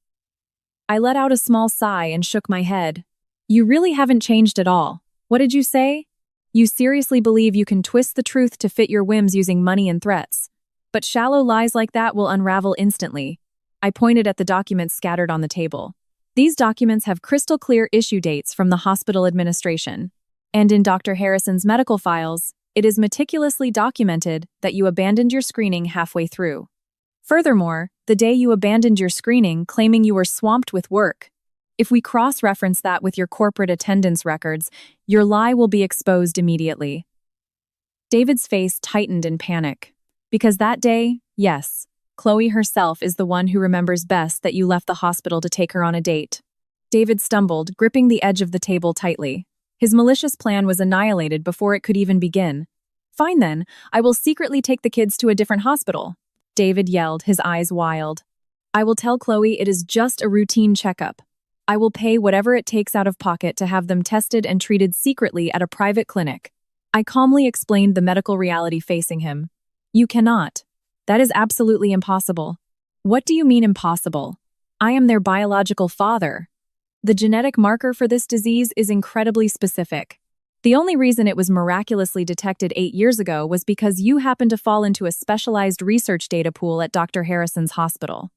I let out a small sigh and shook my head. You really haven't changed at all. What did you say? You seriously believe you can twist the truth to fit your whims using money and threats. But shallow lies like that will unravel instantly. I pointed at the documents scattered on the table. These documents have crystal clear issue dates from the hospital administration. And in Dr. Harrison's medical files, it is meticulously documented that you abandoned your screening halfway through. Furthermore, the day you abandoned your screening claiming you were swamped with work. If we cross-reference that with your corporate attendance records, your lie will be exposed immediately. David's face tightened in panic. Because that day, yes, Chloe herself is the one who remembers best that you left the hospital to take her on a date. David stumbled, gripping the edge of the table tightly. His malicious plan was annihilated before it could even begin. Fine then, I will secretly take the kids to a different hospital, David yelled, his eyes wild. I will tell Chloe it is just a routine checkup. I will pay whatever it takes out of pocket to have them tested and treated secretly at a private clinic. I calmly explained the medical reality facing him. You cannot. That is absolutely impossible. What do you mean impossible? I am their biological father. The genetic marker for this disease is incredibly specific. The only reason it was miraculously detected 8 years ago was because you happened to fall into a specialized research data pool at Dr. Harrison's hospital.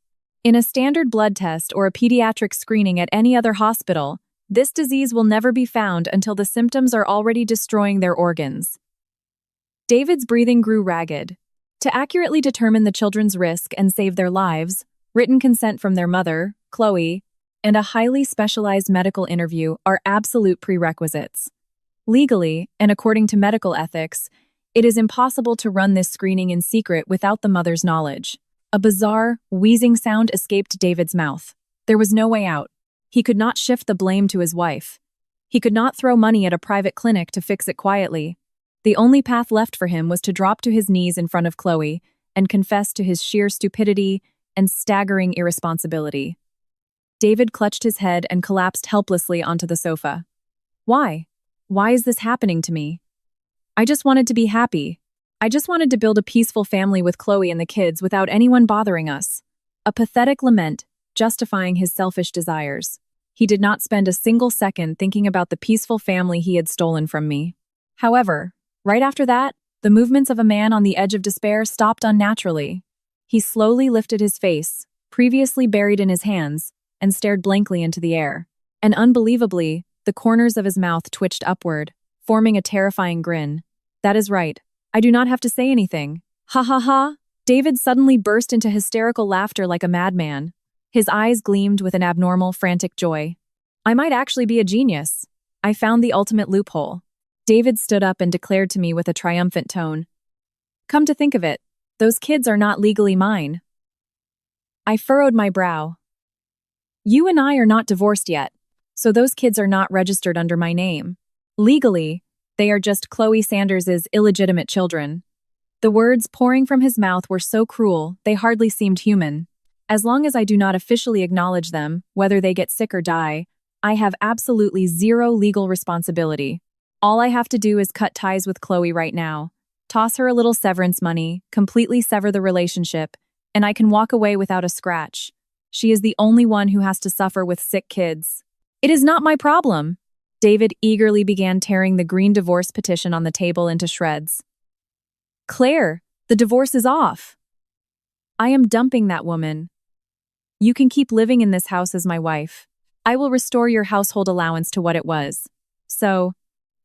In a standard blood test or a pediatric screening at any other hospital, this disease will never be found until the symptoms are already destroying their organs. David's breathing grew ragged. To accurately determine the children's risk and save their lives, written consent from their mother, Chloe, and a highly specialized medical interview are absolute prerequisites. Legally, and according to medical ethics, it is impossible to run this screening in secret without the mother's knowledge. A bizarre, wheezing sound escaped David's mouth. There was no way out. He could not shift the blame to his wife. He could not throw money at a private clinic to fix it quietly. The only path left for him was to drop to his knees in front of Chloe and confess to his sheer stupidity and staggering irresponsibility. David clutched his head and collapsed helplessly onto the sofa. Why? Why is this happening to me? I just wanted to be happy. I just wanted to build a peaceful family with Chloe and the kids without anyone bothering us. A pathetic lament, justifying his selfish desires. He did not spend a single second thinking about the peaceful family he had stolen from me. However, right after that, the movements of a man on the edge of despair stopped unnaturally. He slowly lifted his face, previously buried in his hands, and stared blankly into the air. And unbelievably, the corners of his mouth twitched upward, forming a terrifying grin. That is right. I do not have to say anything. Ha ha ha! David suddenly burst into hysterical laughter like a madman. His eyes gleamed with an abnormal, frantic joy. I might actually be a genius. I found the ultimate loophole. David stood up and declared to me with a triumphant tone. Come to think of it, those kids are not legally mine. I furrowed my brow. You and I are not divorced yet, so those kids are not registered under my name. Legally, they are just Chloe Sanders's illegitimate children. The words pouring from his mouth were so cruel, they hardly seemed human. As long as I do not officially acknowledge them, whether they get sick or die, I have absolutely zero legal responsibility. All I have to do is cut ties with Chloe right now, toss her a little severance money, completely sever the relationship, and I can walk away without a scratch. She is the only one who has to suffer with sick kids. It is not my problem. David eagerly began tearing the green divorce petition on the table into shreds. Claire, the divorce is off. I am dumping that woman. You can keep living in this house as my wife. I will restore your household allowance to what it was. So,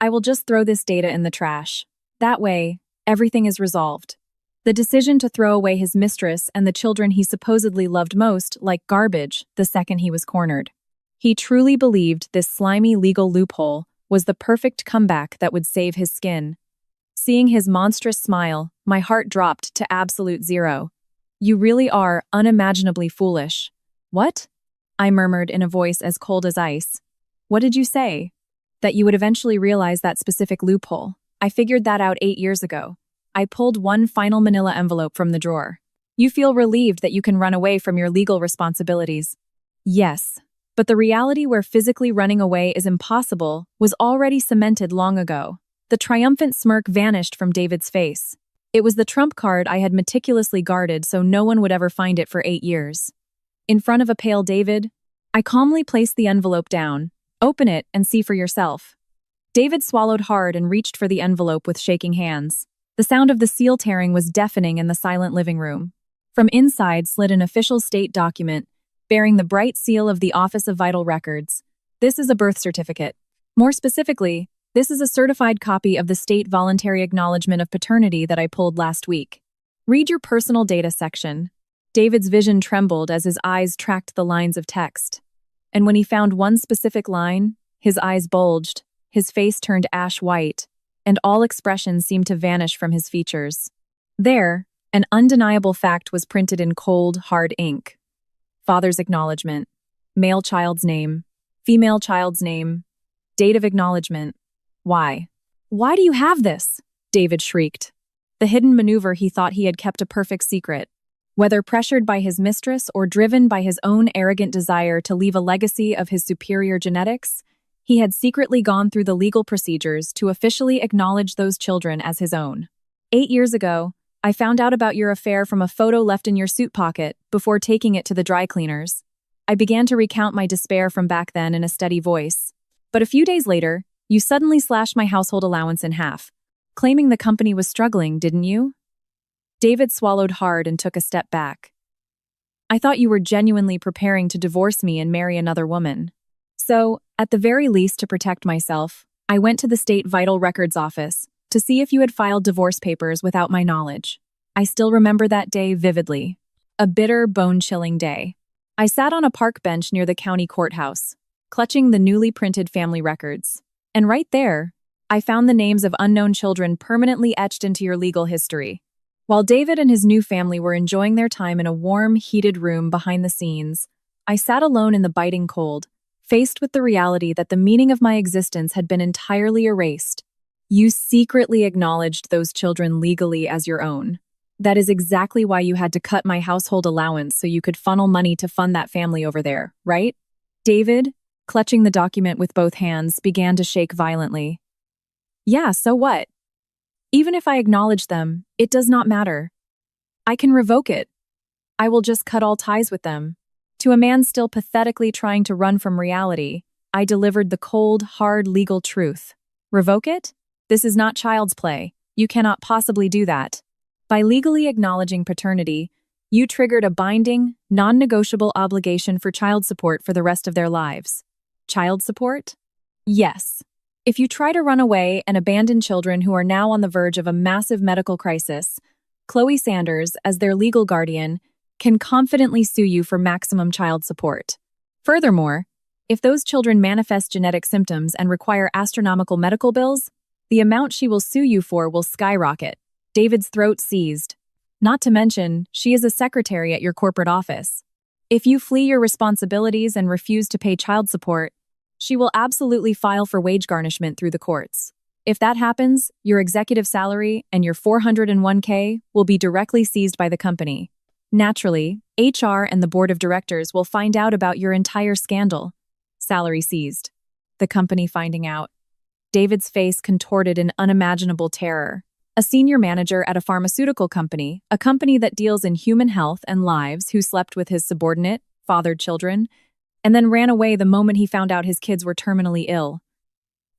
I will just throw this data in the trash. That way, everything is resolved. The decision to throw away his mistress and the children he supposedly loved most like garbage the second he was cornered. He truly believed this slimy legal loophole was the perfect comeback that would save his skin. Seeing his monstrous smile, my heart dropped to absolute zero. You really are unimaginably foolish. What? I murmured in a voice as cold as ice. What did you say? That you would eventually realize that specific loophole. I figured that out 8 years ago. I pulled one final manila envelope from the drawer. You feel relieved that you can run away from your legal responsibilities. Yes, but the reality where physically running away is impossible was already cemented long ago. The triumphant smirk vanished from David's face. It was the trump card I had meticulously guarded so no one would ever find it for 8 years. In front of a pale David, I calmly placed the envelope down. Open it and see for yourself. David swallowed hard and reached for the envelope with shaking hands. The sound of the seal tearing was deafening in the silent living room. From inside slid an official state document, bearing the bright seal of the Office of Vital Records. This is a birth certificate. More specifically, this is a certified copy of the state voluntary acknowledgement of paternity that I pulled last week. Read your personal data section. David's vision trembled as his eyes tracked the lines of text. And when he found one specific line, his eyes bulged, his face turned ash white, and all expression seemed to vanish from his features. There, An undeniable fact was printed in cold, hard ink. Father's acknowledgement. Male child's name. Female child's name. Date of acknowledgement. Why? Why do you have this? David shrieked. The hidden maneuver he thought he had kept a perfect secret. Whether pressured by his mistress or driven by his own arrogant desire to leave a legacy of his superior genetics, he had secretly gone through the legal procedures to officially acknowledge those children as his own. 8 years ago, I found out about your affair from a photo left in your suit pocket before taking it to the dry cleaners. I began to recount my despair from back then in a steady voice. But a few days later, you suddenly slashed my household allowance in half, claiming the company was struggling, didn't you? David swallowed hard and took a step back. I thought you were genuinely preparing to divorce me and marry another woman. So, at the very least to protect myself, I went to the state vital records office to see if you had filed divorce papers without my knowledge. I still remember that day vividly. A bitter, bone-chilling day. I sat on a park bench near the county courthouse, clutching the newly printed family records. And right there, I found the names of unknown children permanently etched into your legal history. While David and his new family were enjoying their time in a warm, heated room behind the scenes, I sat alone in the biting cold, faced with the reality that the meaning of my existence had been entirely erased. You secretly acknowledged those children legally as your own. That is exactly why you had to cut my household allowance so you could funnel money to fund that family over there, right? David, clutching the document with both hands, began to shake violently. Yeah, so what? Even if I acknowledge them, it does not matter. I can revoke it. I will just cut all ties with them. To a man still pathetically trying to run from reality, I delivered the cold, hard legal truth. Revoke it? This is not child's play. You cannot possibly do that. By legally acknowledging paternity, you triggered a binding, non-negotiable obligation for child support for the rest of their lives. Child support? Yes. If you try to run away and abandon children who are now on the verge of a massive medical crisis, Chloe Sanders, as their legal guardian, can confidently sue you for maximum child support. Furthermore, if those children manifest genetic symptoms and require astronomical medical bills, the amount she will sue you for will skyrocket. David's throat seized. Not to mention, she is a secretary at your corporate office. If you flee your responsibilities and refuse to pay child support, she will absolutely file for wage garnishment through the courts. If that happens, your executive salary and your 401k will be directly seized by the company. Naturally, HR and the board of directors will find out about your entire scandal. Salary seized. The company finding out. David's face contorted in unimaginable terror. A senior manager at a pharmaceutical company, a company that deals in human health and lives, who slept with his subordinate, fathered children, and then ran away the moment he found out his kids were terminally ill.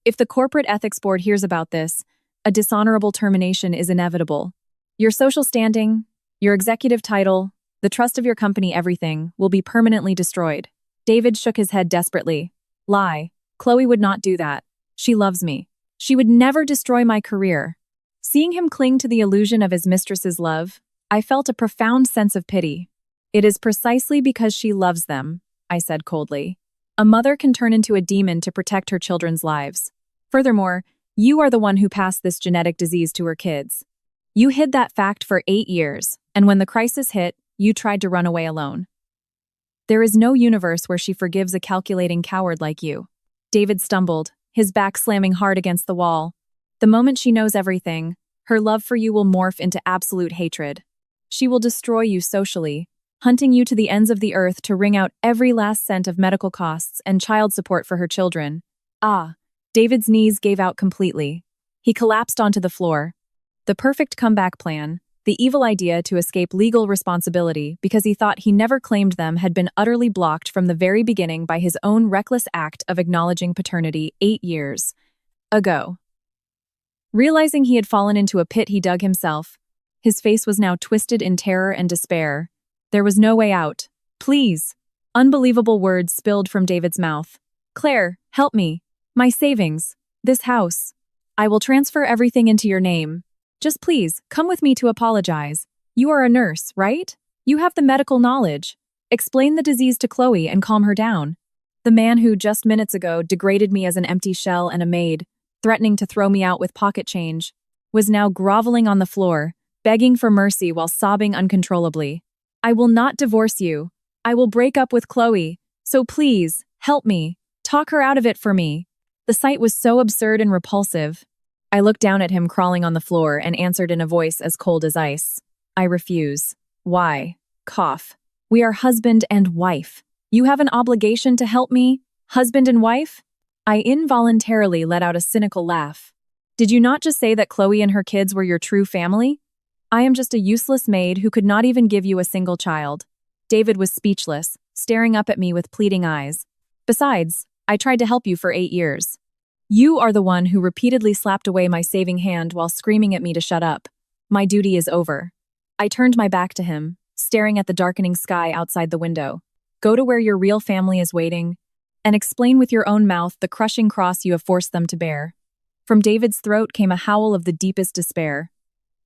If the corporate ethics board hears about this, a dishonorable termination is inevitable. Your social standing, your executive title, the trust of your company, everything, will be permanently destroyed. David shook his head desperately. Lie. Chloe would not do that. She loves me. She would never destroy my career. Seeing him cling to the illusion of his mistress's love, I felt a profound sense of pity. It is precisely because she loves them, I said coldly. A mother can turn into a demon to protect her children's lives. Furthermore, you are the one who passed this genetic disease to her kids. You hid that fact for 8 years, and when the crisis hit, you tried to run away alone. There is no universe where she forgives a calculating coward like you. David stumbled, his back slamming hard against the wall. The moment she knows everything, her love for you will morph into absolute hatred. She will destroy you socially, hunting you to the ends of the earth to wring out every last cent of medical costs and child support for her children. Ah, David's knees gave out completely. He collapsed onto the floor. The perfect comeback plan, the evil idea to escape legal responsibility because he thought he never claimed them, had been utterly blocked from the very beginning by his own reckless act of acknowledging paternity 8 years ago. Realizing he had fallen into a pit he dug himself, his face was now twisted in terror and despair. There was no way out. Please. Unbelievable words spilled from David's mouth. Claire, help me. My savings. This house. I will transfer everything into your name. Just please, come with me to apologize. You are a nurse, right? You have the medical knowledge. Explain the disease to Chloe and calm her down. The man who, just minutes ago, degraded me as an empty shell and a maid, threatening to throw me out with pocket change, was now groveling on the floor, begging for mercy while sobbing uncontrollably. I will not divorce you. I will break up with Chloe. So please, help me. Talk her out of it for me. The sight was so absurd and repulsive. I looked down at him crawling on the floor and answered in a voice as cold as ice. I refuse. Why? Cough. We are husband and wife. You have an obligation to help me? Husband and wife? I involuntarily let out a cynical laugh. Did you not just say that Chloe and her kids were your true family? I am just a useless maid who could not even give you a single child. David was speechless, staring up at me with pleading eyes. Besides, I tried to help you for 8 years. You are the one who repeatedly slapped away my saving hand while screaming at me to shut up. My duty is over. I turned my back to him, staring at the darkening sky outside the window. Go to where your real family is waiting, and explain with your own mouth the crushing cross you have forced them to bear. From David's throat came a howl of the deepest despair.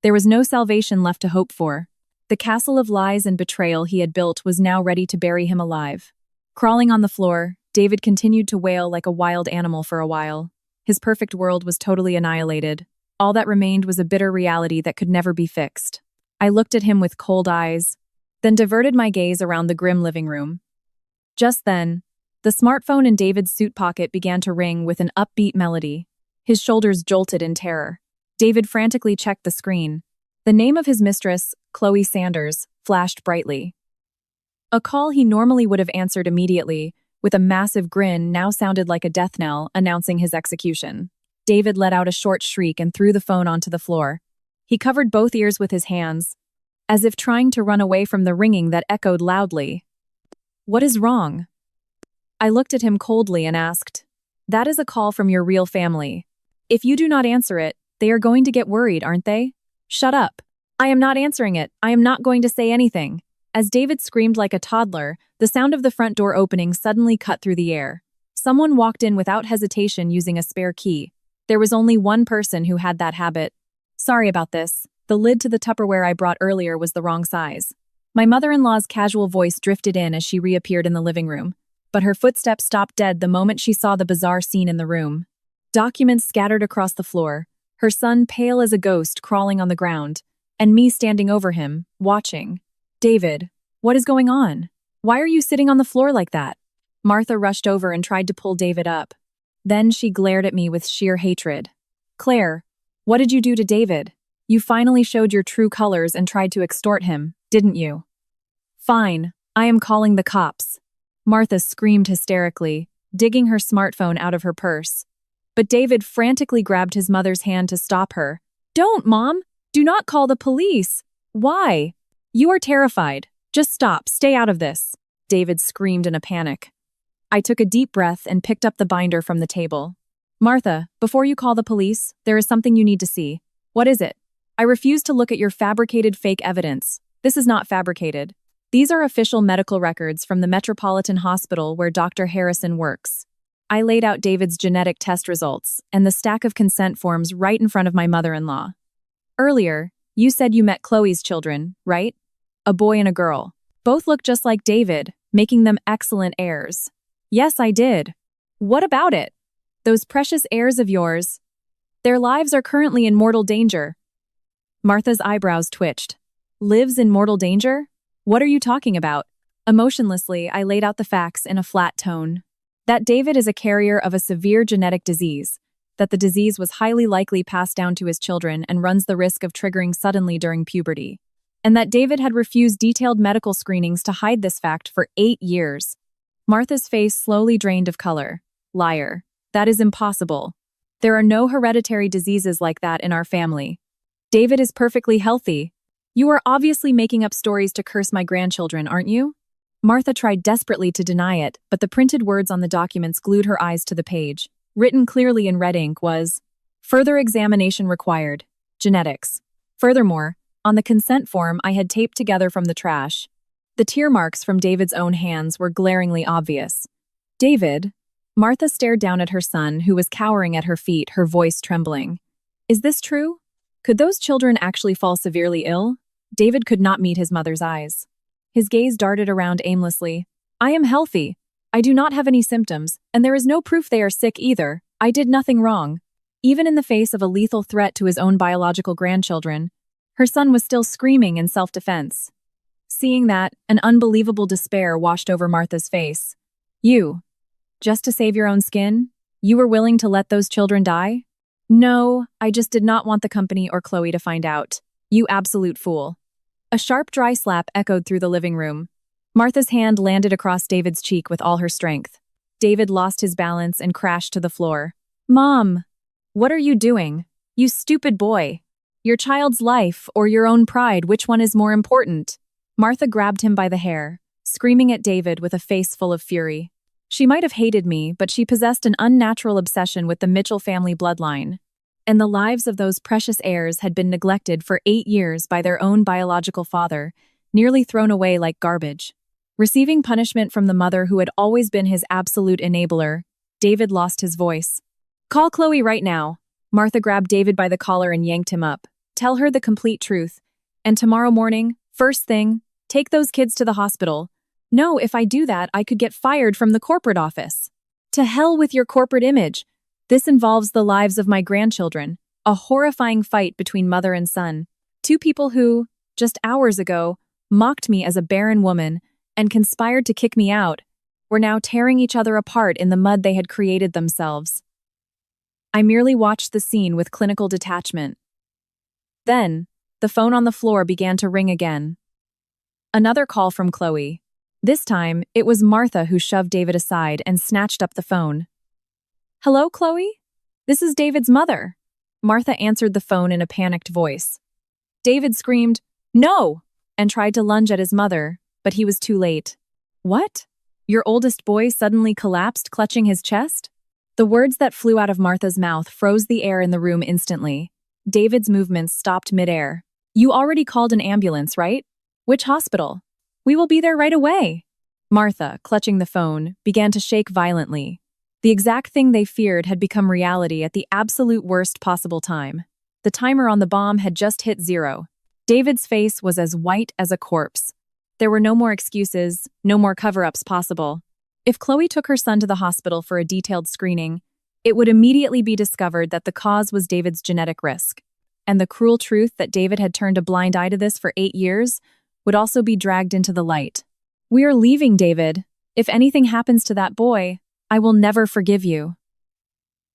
There was no salvation left to hope for. The castle of lies and betrayal he had built was now ready to bury him alive. Crawling on the floor, David continued to wail like a wild animal for a while. His perfect world was totally annihilated. All that remained was a bitter reality that could never be fixed. I looked at him with cold eyes, then diverted my gaze around the grim living room. Just then, the smartphone in David's suit pocket began to ring with an upbeat melody. His shoulders jolted in terror. David frantically checked the screen. The name of his mistress, Chloe Sanders, flashed brightly. A call he normally would have answered immediately, with a massive grin, now sounded like a death knell announcing his execution. David let out a short shriek and threw the phone onto the floor. He covered both ears with his hands, as if trying to run away from the ringing that echoed loudly. What is wrong? I looked at him coldly and asked, That is a call from your real family. If you do not answer it, they are going to get worried, aren't they? Shut up. I am not answering it. I am not going to say anything. As David screamed like a toddler, the sound of the front door opening suddenly cut through the air. Someone walked in without hesitation using a spare key. There was only one person who had that habit. Sorry about this. The lid to the Tupperware I brought earlier was the wrong size. My mother-in-law's casual voice drifted in as she reappeared in the living room, but her footsteps stopped dead the moment she saw the bizarre scene in the room. Documents scattered across the floor, her son pale as a ghost crawling on the ground, and me standing over him, watching. David, what is going on? Why are you sitting on the floor like that? Martha rushed over and tried to pull David up. Then she glared at me with sheer hatred. Claire, what did you do to David? You finally showed your true colors and tried to extort him, didn't you? Fine, I am calling the cops. Martha screamed hysterically, digging her smartphone out of her purse. But David frantically grabbed his mother's hand to stop her. Don't, Mom! Do not call the police! Why? You are terrified. Just stop, stay out of this. David screamed in a panic. I took a deep breath and picked up the binder from the table. Martha, before you call the police, there is something you need to see. What is it? I refuse to look at your fabricated fake evidence. This is not fabricated. These are official medical records from the Metropolitan Hospital where Dr. Harrison works. I laid out David's genetic test results and the stack of consent forms right in front of my mother-in-law. Earlier, you said you met Chloe's children, right? A boy and a girl. Both look just like David, making them excellent heirs. Yes, I did. What about it? Those precious heirs of yours. Their lives are currently in mortal danger. Martha's eyebrows twitched. Lives in mortal danger? What are you talking about? Emotionlessly, I laid out the facts in a flat tone. That David is a carrier of a severe genetic disease, that the disease was highly likely passed down to his children and runs the risk of triggering suddenly during puberty, and that David had refused detailed medical screenings to hide this fact for 8 years. Martha's face slowly drained of color. Liar. That is impossible. There are no hereditary diseases like that in our family. David is perfectly healthy. You are obviously making up stories to curse my grandchildren, aren't you? Martha tried desperately to deny it, but the printed words on the documents glued her eyes to the page. Written clearly in red ink was, "Further examination required. Genetics." Furthermore, on the consent form I had taped together from the trash, the tear marks from David's own hands were glaringly obvious. David? Martha stared down at her son, who was cowering at her feet, her voice trembling. Is this true? Could those children actually fall severely ill? David could not meet his mother's eyes. His gaze darted around aimlessly. I am healthy. I do not have any symptoms, and there is no proof they are sick either. I did nothing wrong. Even in the face of a lethal threat to his own biological grandchildren, Her son was still screaming in self-defense. Seeing that, an unbelievable despair washed over Martha's face. You, just to save your own skin, you were willing to let those children die? No, I just did not want the company or Chloe to find out. You absolute fool. A sharp, dry slap echoed through the living room. Martha's hand landed across David's cheek with all her strength. David lost his balance and crashed to the floor. Mom! What are you doing? You stupid boy! Your child's life or your own pride, which one is more important? Martha grabbed him by the hair, screaming at David with a face full of fury. She might have hated me, but she possessed an unnatural obsession with the Mitchell family bloodline. And the lives of those precious heirs had been neglected for 8 years by their own biological father, nearly thrown away like garbage. Receiving punishment from the mother who had always been his absolute enabler, David lost his voice. Call Chloe right now. Martha grabbed David by the collar and yanked him up. Tell her the complete truth. And tomorrow morning, first thing, take those kids to the hospital. No, if I do that, I could get fired from the corporate office. To hell with your corporate image. This involves the lives of my grandchildren. A horrifying fight between mother and son. 2 people who, just hours ago, mocked me as a barren woman and conspired to kick me out, were now tearing each other apart in the mud they had created themselves. I merely watched the scene with clinical detachment. Then, the phone on the floor began to ring again. Another call from Chloe. This time, it was Martha who shoved David aside and snatched up the phone. Hello, Chloe? This is David's mother. Martha answered the phone in a panicked voice. David screamed, No! And tried to lunge at his mother, but he was too late. What? Your oldest boy suddenly collapsed, clutching his chest? The words that flew out of Martha's mouth froze the air in the room instantly. David's movements stopped midair. You already called an ambulance, right? Which hospital? We will be there right away. Martha, clutching the phone, began to shake violently. The exact thing they feared had become reality at the absolute worst possible time. The timer on the bomb had just hit 0. David's face was as white as a corpse. There were no more excuses, no more cover-ups possible. If Chloe took her son to the hospital for a detailed screening, it would immediately be discovered that the cause was David's genetic risk. And the cruel truth that David had turned a blind eye to this for 8 years would also be dragged into the light. We are leaving, David. If anything happens to that boy, I will never forgive you.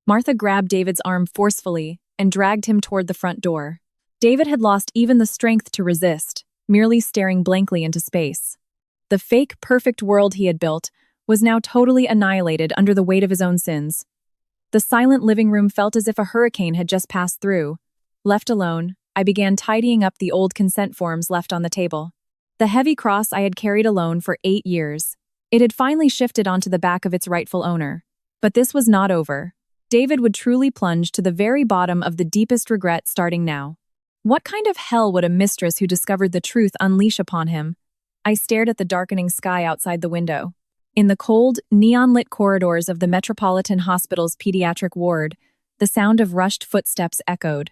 Martha grabbed David's arm forcefully and dragged him toward the front door. David had lost even the strength to resist, merely staring blankly into space. The fake, perfect world he had built was now totally annihilated under the weight of his own sins. The silent living room felt as if a hurricane had just passed through. Left alone, I began tidying up the old consent forms left on the table. The heavy cross I had carried alone for 8 years. It had finally shifted onto the back of its rightful owner. But this was not over. David would truly plunge to the very bottom of the deepest regret starting now. What kind of hell would a mistress who discovered the truth unleash upon him? I stared at the darkening sky outside the window. In the cold, neon-lit corridors of the Metropolitan Hospital's pediatric ward, the sound of rushed footsteps echoed.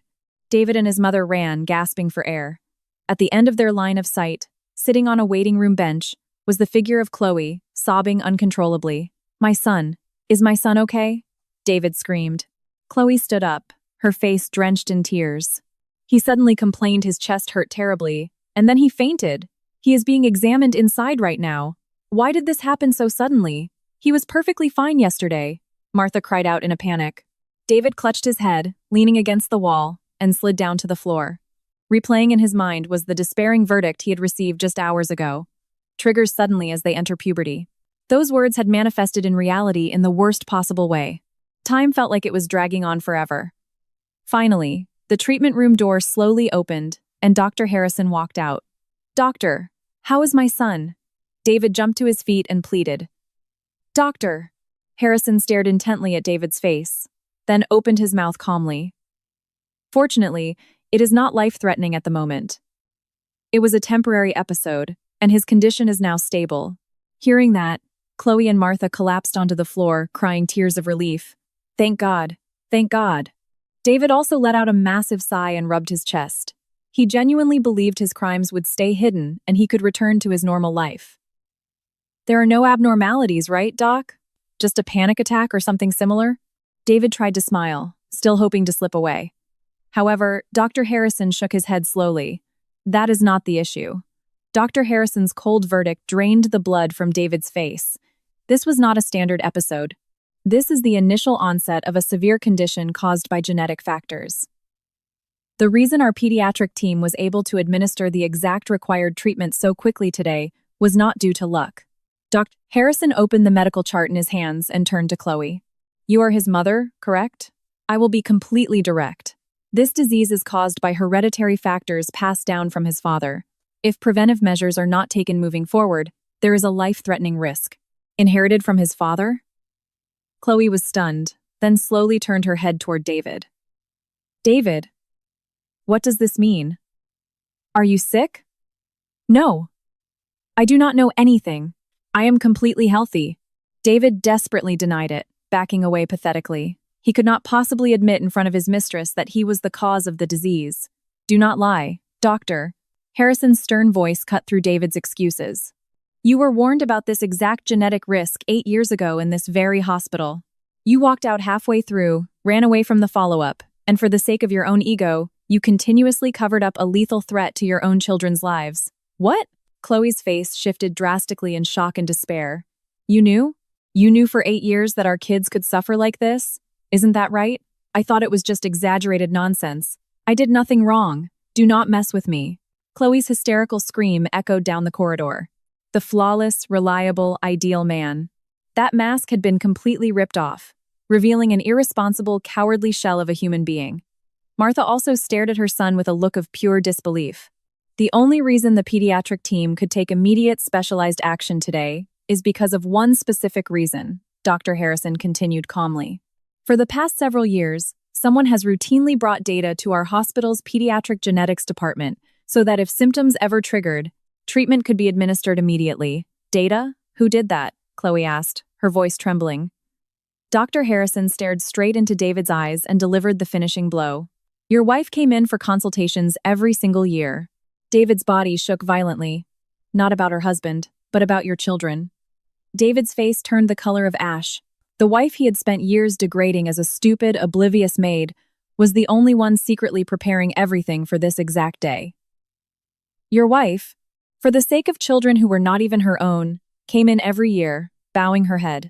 David and his mother ran, gasping for air. At the end of their line of sight, sitting on a waiting room bench, was the figure of Chloe, sobbing uncontrollably. My son. Is my son okay? David screamed. Chloe stood up, her face drenched in tears. He suddenly complained his chest hurt terribly, and then he fainted. He is being examined inside right now. Why did this happen so suddenly? He was perfectly fine yesterday, Martha cried out in a panic. David clutched his head, leaning against the wall, and slid down to the floor. Replaying in his mind was the despairing verdict he had received just hours ago. Triggers suddenly as they enter puberty. Those words had manifested in reality in the worst possible way. Time felt like it was dragging on forever. Finally, the treatment room door slowly opened, and Dr. Harrison walked out. Doctor, how is my son? David jumped to his feet and pleaded. Doctor! Harrison stared intently at David's face, then opened his mouth calmly. Fortunately, it is not life-threatening at the moment. It was a temporary episode, and his condition is now stable. Hearing that, Chloe and Martha collapsed onto the floor, crying tears of relief. Thank God. Thank God. David also let out a massive sigh and rubbed his chest. He genuinely believed his crimes would stay hidden and he could return to his normal life. There are no abnormalities, right, Doc? Just a panic attack or something similar? David tried to smile, still hoping to slip away. However, Dr. Harrison shook his head slowly. That is not the issue. Dr. Harrison's cold verdict drained the blood from David's face. This was not a standard episode. This is the initial onset of a severe condition caused by genetic factors. The reason our pediatric team was able to administer the exact required treatment so quickly today was not due to luck. Dr. Harrison opened the medical chart in his hands and turned to Chloe. You are his mother, correct? I will be completely direct. This disease is caused by hereditary factors passed down from his father. If preventive measures are not taken moving forward, there is a life-threatening risk. Inherited from his father? Chloe was stunned, then slowly turned her head toward David. David, what does this mean? Are you sick? No. I do not know anything. I am completely healthy. David desperately denied it, backing away pathetically. He could not possibly admit in front of his mistress that he was the cause of the disease. Do not lie, doctor. Harrison's stern voice cut through David's excuses. You were warned about this exact genetic risk 8 years ago in this very hospital. You walked out halfway through, ran away from the follow-up, and for the sake of your own ego, you continuously covered up a lethal threat to your own children's lives. What? Chloe's face shifted drastically in shock and despair. You knew? You knew for 8 years that our kids could suffer like this? Isn't that right? I thought it was just exaggerated nonsense. I did nothing wrong. Do not mess with me. Chloe's hysterical scream echoed down the corridor. The flawless, reliable, ideal man. That mask had been completely ripped off, revealing an irresponsible, cowardly shell of a human being. Martha also stared at her son with a look of pure disbelief. The only reason the pediatric team could take immediate specialized action today is because of one specific reason, Dr. Harrison continued calmly. For the past several years, someone has routinely brought data to our hospital's pediatric genetics department so that if symptoms ever triggered, treatment could be administered immediately. Data? Who did that? Chloe asked, her voice trembling. Dr. Harrison stared straight into David's eyes and delivered the finishing blow. Your wife came in for consultations every single year. David's body shook violently. Not about her husband, but about your children. David's face turned the color of ash. The wife he had spent years degrading as a stupid, oblivious maid was the only one secretly preparing everything for this exact day. Your wife, for the sake of children who were not even her own, came in every year, bowing her head.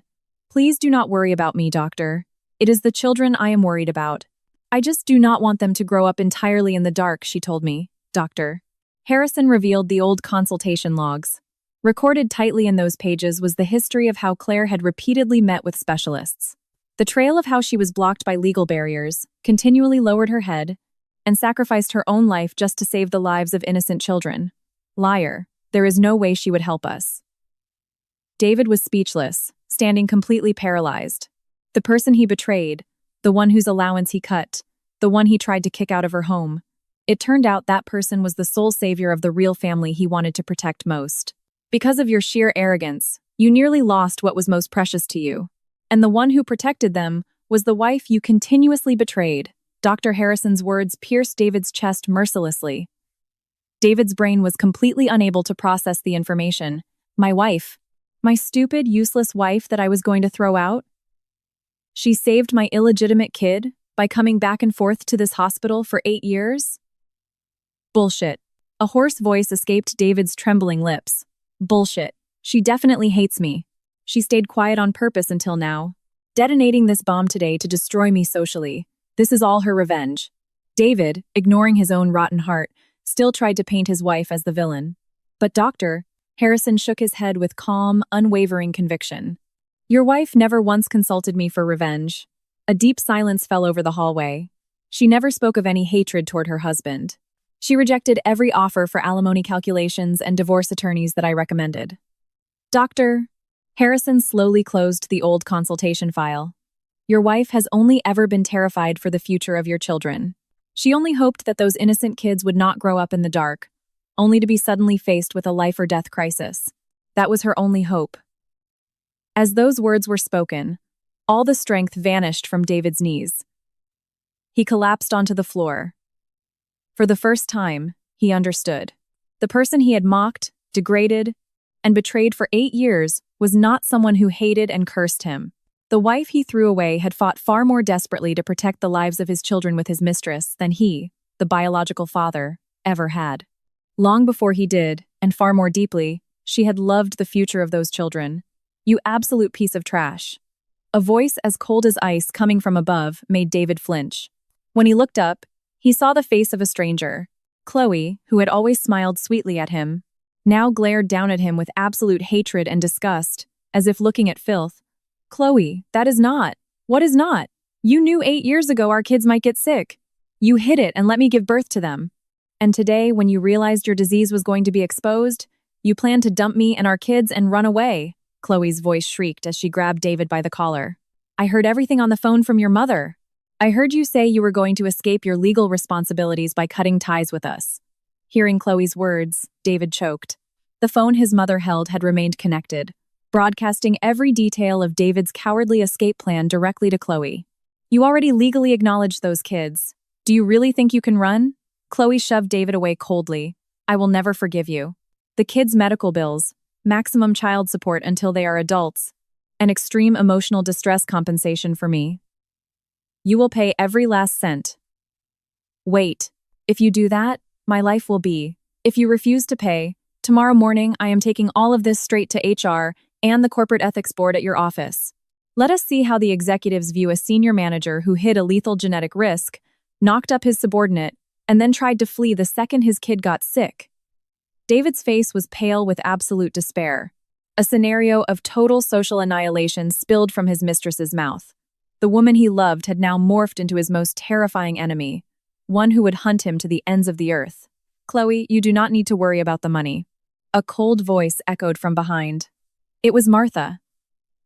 Please do not worry about me, doctor. It is the children I am worried about. I just do not want them to grow up entirely in the dark, she told me, doctor. Harrison revealed the old consultation logs. Recorded tightly in those pages was the history of how Claire had repeatedly met with specialists. The trail of how she was blocked by legal barriers, continually lowered her head, and sacrificed her own life just to save the lives of innocent children. Liar, there is no way she would help us. David was speechless, standing completely paralyzed. The person he betrayed, the one whose allowance he cut, the one he tried to kick out of her home. It turned out that person was the sole savior of the real family he wanted to protect most. Because of your sheer arrogance, you nearly lost what was most precious to you. And the one who protected them was the wife you continuously betrayed. Dr. Harrison's words pierced David's chest mercilessly. David's brain was completely unable to process the information. My wife. My stupid, useless wife that I was going to throw out? She saved my illegitimate kid by coming back and forth to this hospital for 8 years? Bullshit. A hoarse voice escaped David's trembling lips. Bullshit. She definitely hates me. She stayed quiet on purpose until now, detonating this bomb today to destroy me socially. This is all her revenge. David, ignoring his own rotten heart, still tried to paint his wife as the villain. But Dr. Harrison shook his head with calm, unwavering conviction. Your wife never once consulted me for revenge. A deep silence fell over the hallway. She never spoke of any hatred toward her husband. She rejected every offer for alimony calculations and divorce attorneys that I recommended. Dr. Harrison slowly closed the old consultation file. Your wife has only ever been terrified for the future of your children. She only hoped that those innocent kids would not grow up in the dark, only to be suddenly faced with a life or death crisis. That was her only hope. As those words were spoken, all the strength vanished from David's knees. He collapsed onto the floor. For the first time, he understood. The person he had mocked, degraded, and betrayed for 8 years was not someone who hated and cursed him. The wife he threw away had fought far more desperately to protect the lives of his children with his mistress than he, the biological father, ever had. Long before he did, and far more deeply, she had loved the future of those children. "You absolute piece of trash." A voice as cold as ice coming from above made David flinch. When he looked up, he saw the face of a stranger. Chloe, who had always smiled sweetly at him, now glared down at him with absolute hatred and disgust, as if looking at filth. "Chloe, that is not. What is not? You knew 8 years ago our kids might get sick. You hid it and let me give birth to them. And today, when you realized your disease was going to be exposed, you planned to dump me and our kids and run away." Chloe's voice shrieked as she grabbed David by the collar. "I heard everything on the phone from your mother. I heard you say you were going to escape your legal responsibilities by cutting ties with us." Hearing Chloe's words, David choked. The phone his mother held had remained connected, broadcasting every detail of David's cowardly escape plan directly to Chloe. "You already legally acknowledged those kids. Do you really think you can run?" Chloe shoved David away coldly. "I will never forgive you. The kids' medical bills, maximum child support until they are adults, and extreme emotional distress compensation for me. You will pay every last cent. Wait, if you do that, my life will be. If you refuse to pay, tomorrow morning I am taking all of this straight to HR and the corporate ethics board at your office. Let us see how the executives view a senior manager who hid a lethal genetic risk, knocked up his subordinate, and then tried to flee the second his kid got sick." David's face was pale with absolute despair. A scenario of total social annihilation spilled from his mistress's mouth. The woman he loved had now morphed into his most terrifying enemy, one who would hunt him to the ends of the earth. "Chloe, you do not need to worry about the money." A cold voice echoed from behind. It was Martha.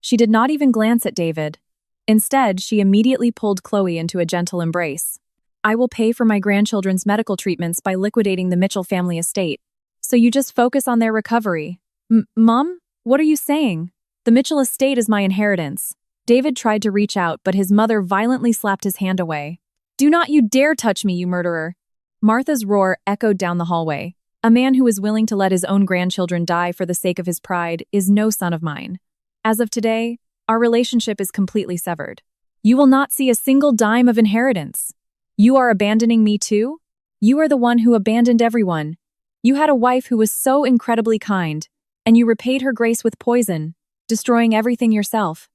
She did not even glance at David. Instead, she immediately pulled Chloe into a gentle embrace. "I will pay for my grandchildren's medical treatments by liquidating the Mitchell family estate. So you just focus on their recovery." Mom? What are you saying? The Mitchell estate is my inheritance." David tried to reach out, but his mother violently slapped his hand away. "Do not you dare touch me, you murderer." Martha's roar echoed down the hallway. "A man who is willing to let his own grandchildren die for the sake of his pride is no son of mine. As of today, our relationship is completely severed. You will not see a single dime of inheritance. You are abandoning me too? You are the one who abandoned everyone. You had a wife who was so incredibly kind, and you repaid her grace with poison, destroying everything yourself."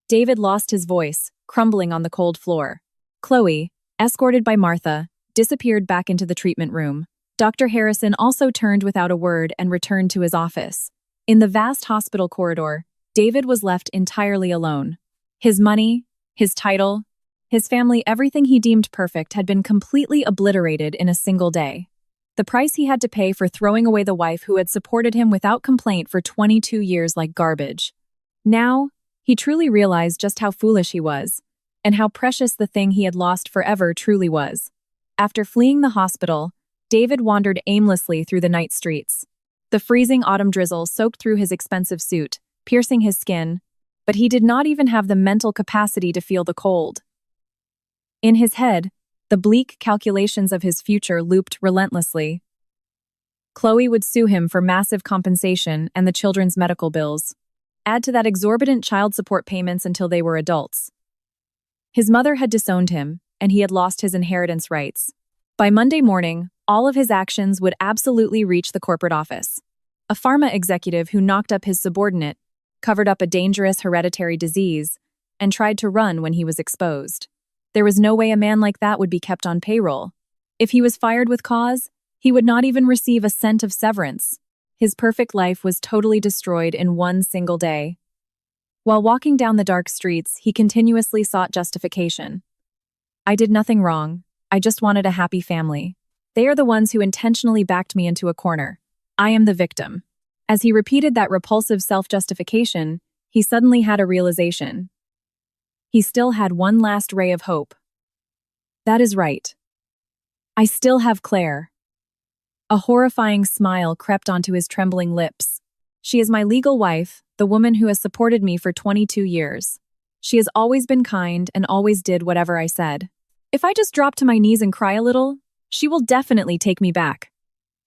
David lost his voice, crumbling on the cold floor. Chloe, escorted by Martha, disappeared back into the treatment room. Dr. Harrison also turned without a word and returned to his office. In the vast hospital corridor, David was left entirely alone. His money, his title, his family, everything he deemed perfect had been completely obliterated in a single day. The price he had to pay for throwing away the wife who had supported him without complaint for 22 years like garbage. Now, he truly realized just how foolish he was, and how precious the thing he had lost forever truly was. After fleeing the hospital, David wandered aimlessly through the night streets. The freezing autumn drizzle soaked through his expensive suit, piercing his skin, but he did not even have the mental capacity to feel the cold. In his head, the bleak calculations of his future looped relentlessly. Chloe would sue him for massive compensation and the children's medical bills. Add to that exorbitant child support payments until they were adults. His mother had disowned him, and he had lost his inheritance rights. By Monday morning, all of his actions would absolutely reach the corporate office. A pharma executive who knocked up his subordinate, covered up a dangerous hereditary disease, and tried to run when he was exposed. There was no way a man like that would be kept on payroll. If he was fired with cause, he would not even receive a cent of severance. His perfect life was totally destroyed in one single day. While walking down the dark streets, he continuously sought justification. "I did nothing wrong. I just wanted a happy family. They are the ones who intentionally backed me into a corner. I am the victim." As he repeated that repulsive self-justification, he suddenly had a realization. He still had one last ray of hope. That is right. I still have Claire. A horrifying smile crept onto his trembling lips. She is my legal wife, the woman who has supported me for 22 years. She has always been kind and always did whatever I said. If I just drop to my knees and cry a little, she will definitely take me back.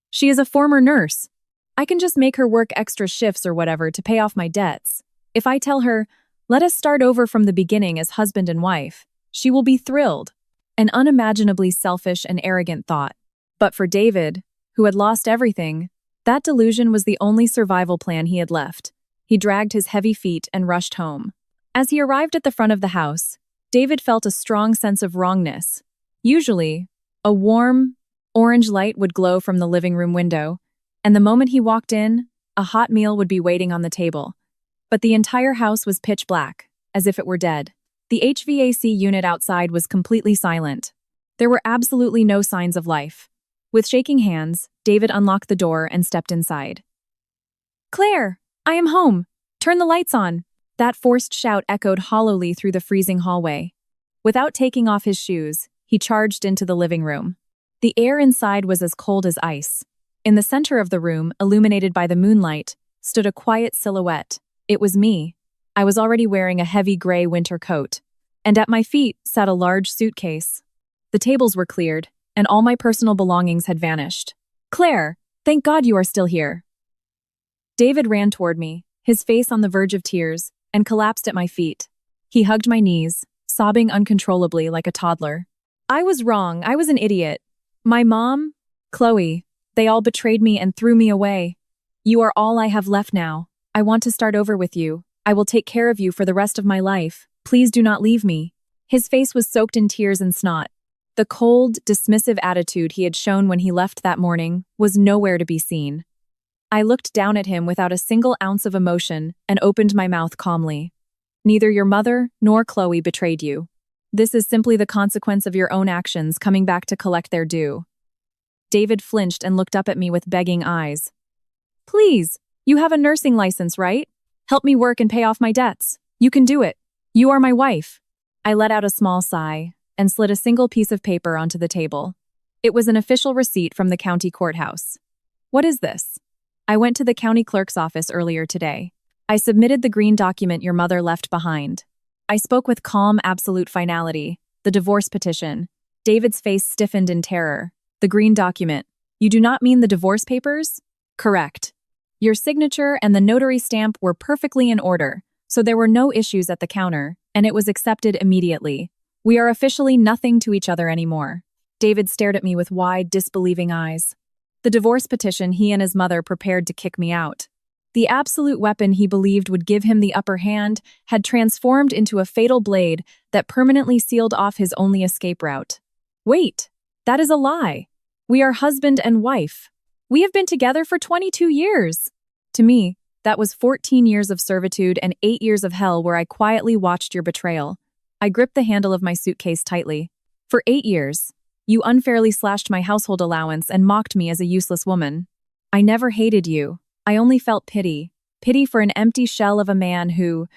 She is a former nurse. I can just make her work extra shifts or whatever to pay off my debts. If I tell her, Let us start over from the beginning as husband and wife. She will be thrilled. An unimaginably selfish and arrogant thought. But for David, who had lost everything, that delusion was the only survival plan he had left. He dragged his heavy feet and rushed home. As he arrived at the front of the house, David felt a strong sense of wrongness. Usually, a warm, orange light would glow from the living room window, and the moment he walked in, a hot meal would be waiting on the table. But the entire house was pitch black, as if it were dead. The HVAC unit outside was completely silent. There were absolutely no signs of life. With shaking hands, David unlocked the door and stepped inside. "Claire, I am home. Turn the lights on." That forced shout echoed hollowly through the freezing hallway. Without taking off his shoes, he charged into the living room. The air inside was as cold as ice. In the center of the room, illuminated by the moonlight, stood a quiet silhouette. It was me. I was already wearing a heavy gray winter coat. And at my feet sat a large suitcase. The tables were cleared, and all my personal belongings had vanished. "Claire, thank God you are still here." David ran toward me, his face on the verge of tears, and collapsed at my feet. He hugged my knees, sobbing uncontrollably like a toddler. "I was wrong. I was an idiot. My mom, Chloe, they all betrayed me and threw me away. You are all I have left now. I want to start over with you. I will take care of you for the rest of my life. Please do not leave me." His face was soaked in tears and snot. The cold, dismissive attitude he had shown when he left that morning was nowhere to be seen. I looked down at him without a single ounce of emotion and opened my mouth calmly. "Neither your mother nor Chloe betrayed you. This is simply the consequence of your own actions coming back to collect their due." David flinched and looked up at me with begging eyes. "Please, you have a nursing license, right? Help me work and pay off my debts. You can do it. You are my wife." I let out a small sigh and slid a single piece of paper onto the table. It was an official receipt from the county courthouse. "What is this?" "I went to the county clerk's office earlier today. I submitted the green document your mother left behind." I spoke with calm, absolute finality. The divorce petition. David's face stiffened in terror. "The green document. You do not mean the divorce papers?" "Correct. Your signature and the notary stamp were perfectly in order, so there were no issues at the counter, and it was accepted immediately. We are officially nothing to each other anymore." David stared at me with wide, disbelieving eyes. The divorce petition he and his mother prepared to kick me out. The absolute weapon he believed would give him the upper hand had transformed into a fatal blade that permanently sealed off his only escape route. "Wait, that is a lie. We are husband and wife. We have been together for 22 years. To me, that was 14 years of servitude and 8 years of hell where I quietly watched your betrayal. I gripped the handle of my suitcase tightly. "For 8 years, you unfairly slashed my household allowance and mocked me as a useless woman. I never hated you. I only felt pity. Pity for an empty shell of a man who,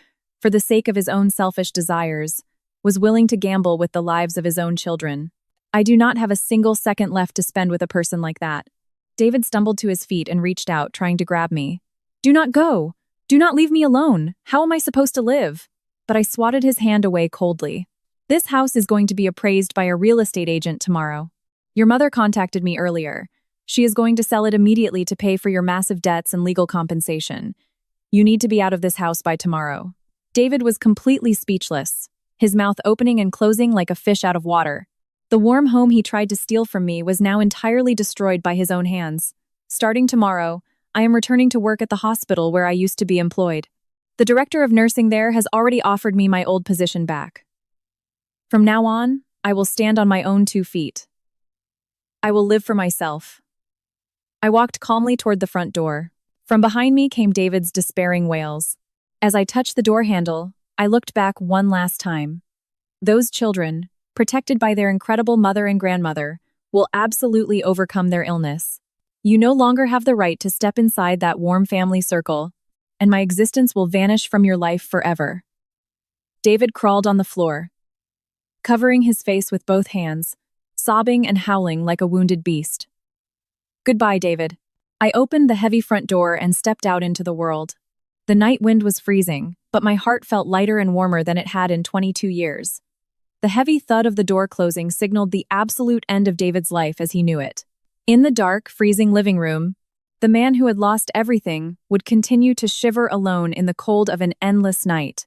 for the sake of his own selfish desires, was willing to gamble with the lives of his own children. I do not have a single second left to spend with a person like that." David stumbled to his feet and reached out, trying to grab me. "Do not go. Do not leave me alone. How am I supposed to live?" But I swatted his hand away coldly. "This house is going to be appraised by a real estate agent tomorrow. Your mother contacted me earlier. She is going to sell it immediately to pay for your massive debts and legal compensation. You need to be out of this house by tomorrow." David was completely speechless, his mouth opening and closing like a fish out of water. The warm home he tried to steal from me was now entirely destroyed by his own hands. "Starting tomorrow, I am returning to work at the hospital where I used to be employed. The director of nursing there has already offered me my old position back. From now on, I will stand on my own 2 feet. I will live for myself." I walked calmly toward the front door. From behind me came David's despairing wails. As I touched the door handle, I looked back one last time. Those children, protected by their incredible mother and grandmother, will absolutely overcome their illness. You no longer have the right to step inside that warm family circle, and my existence will vanish from your life forever. David crawled on the floor, covering his face with both hands, sobbing and howling like a wounded beast. "Goodbye, David." I opened the heavy front door and stepped out into the world. The night wind was freezing, but my heart felt lighter and warmer than it had in 22 years. The heavy thud of the door closing signaled the absolute end of David's life as he knew it. In the dark, freezing living room, the man who had lost everything would continue to shiver alone in the cold of an endless night.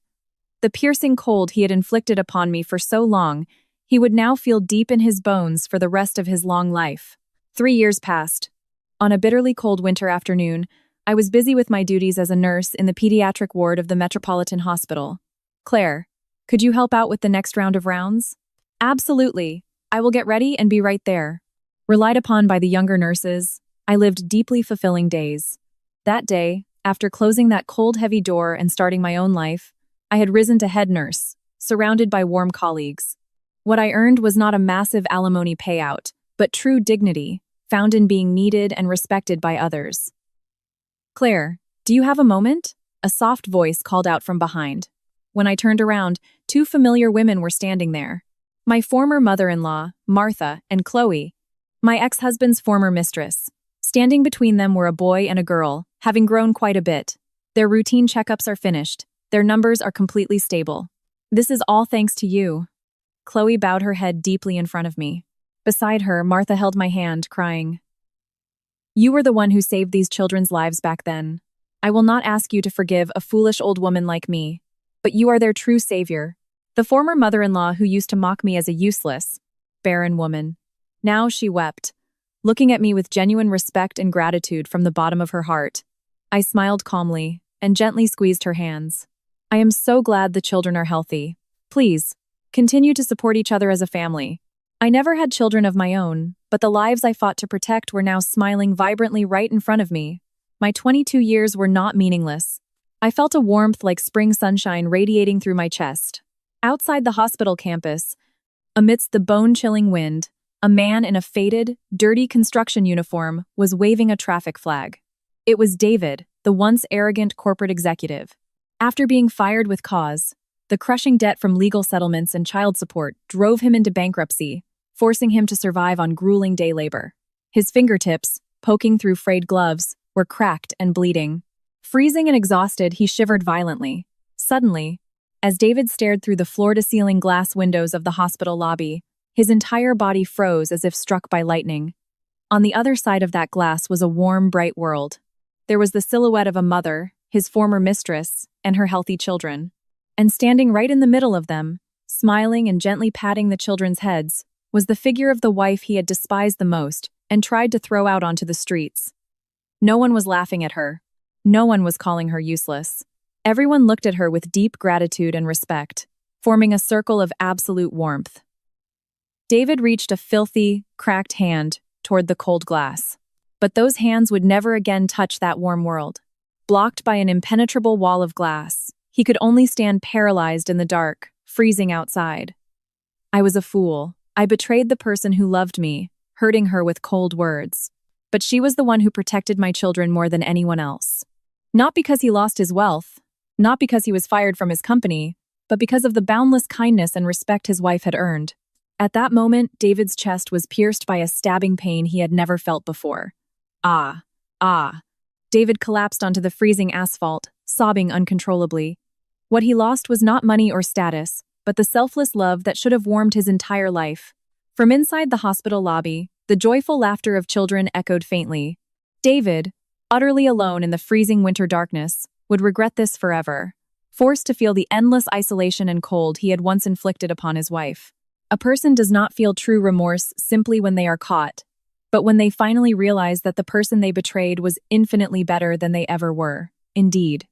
The piercing cold he had inflicted upon me for so long, he would now feel deep in his bones for the rest of his long life. 3 years passed. On a bitterly cold winter afternoon, I was busy with my duties as a nurse in the pediatric ward of the Metropolitan Hospital. "Claire, could you help out with the next round of rounds?" "Absolutely. I will get ready and be right there." Relied upon by the younger nurses, I lived deeply fulfilling days. That day, after closing that cold, heavy door and starting my own life, I had risen to head nurse, surrounded by warm colleagues. What I earned was not a massive alimony payout, but true dignity, found in being needed and respected by others. "Claire, do you have a moment?" A soft voice called out from behind. When I turned around, two familiar women were standing there. My former mother-in-law, Martha, and Chloe, my ex-husband's former mistress. Standing between them were a boy and a girl, having grown quite a bit. Their routine checkups are finished. Their numbers are completely stable. "This is all thanks to you." Chloe bowed her head deeply in front of me. Beside her, Martha held my hand, crying, "You were the one who saved these children's lives back then. I will not ask you to forgive a foolish old woman like me, but you are their true savior." The former mother-in-law who used to mock me as a useless, barren woman. Now she wept, looking at me with genuine respect and gratitude from the bottom of her heart. I smiled calmly and gently squeezed her hands. "I am so glad the children are healthy. Please, continue to support each other as a family." I never had children of my own, but the lives I fought to protect were now smiling vibrantly right in front of me. My 22 years were not meaningless. I felt a warmth like spring sunshine radiating through my chest. Outside the hospital campus, amidst the bone-chilling wind, a man in a faded, dirty construction uniform was waving a traffic flag. It was David, the once arrogant corporate executive. After being fired with cause, the crushing debt from legal settlements and child support drove him into bankruptcy, forcing him to survive on grueling day labor. His fingertips, poking through frayed gloves, were cracked and bleeding. Freezing and exhausted, he shivered violently. Suddenly, as David stared through the floor-to-ceiling glass windows of the hospital lobby, his entire body froze as if struck by lightning. On the other side of that glass was a warm, bright world. There was the silhouette of a mother, his former mistress, and her healthy children. And standing right in the middle of them, smiling and gently patting the children's heads, was the figure of the wife he had despised the most and tried to throw out onto the streets. No one was laughing at her. No one was calling her useless. Everyone looked at her with deep gratitude and respect, forming a circle of absolute warmth. David reached a filthy, cracked hand toward the cold glass. But those hands would never again touch that warm world. Blocked by an impenetrable wall of glass, he could only stand paralyzed in the dark, freezing outside. I was a fool. I betrayed the person who loved me, hurting her with cold words. But she was the one who protected my children more than anyone else. Not because he lost his wealth, not because he was fired from his company, but because of the boundless kindness and respect his wife had earned. At that moment, David's chest was pierced by a stabbing pain he had never felt before. Ah, ah. David collapsed onto the freezing asphalt, sobbing uncontrollably. What he lost was not money or status, but the selfless love that should have warmed his entire life. From inside the hospital lobby, the joyful laughter of children echoed faintly. David, utterly alone in the freezing winter darkness, would regret this forever, forced to feel the endless isolation and cold he had once inflicted upon his wife. A person does not feel true remorse simply when they are caught, but when they finally realize that the person they betrayed was infinitely better than they ever were. Indeed,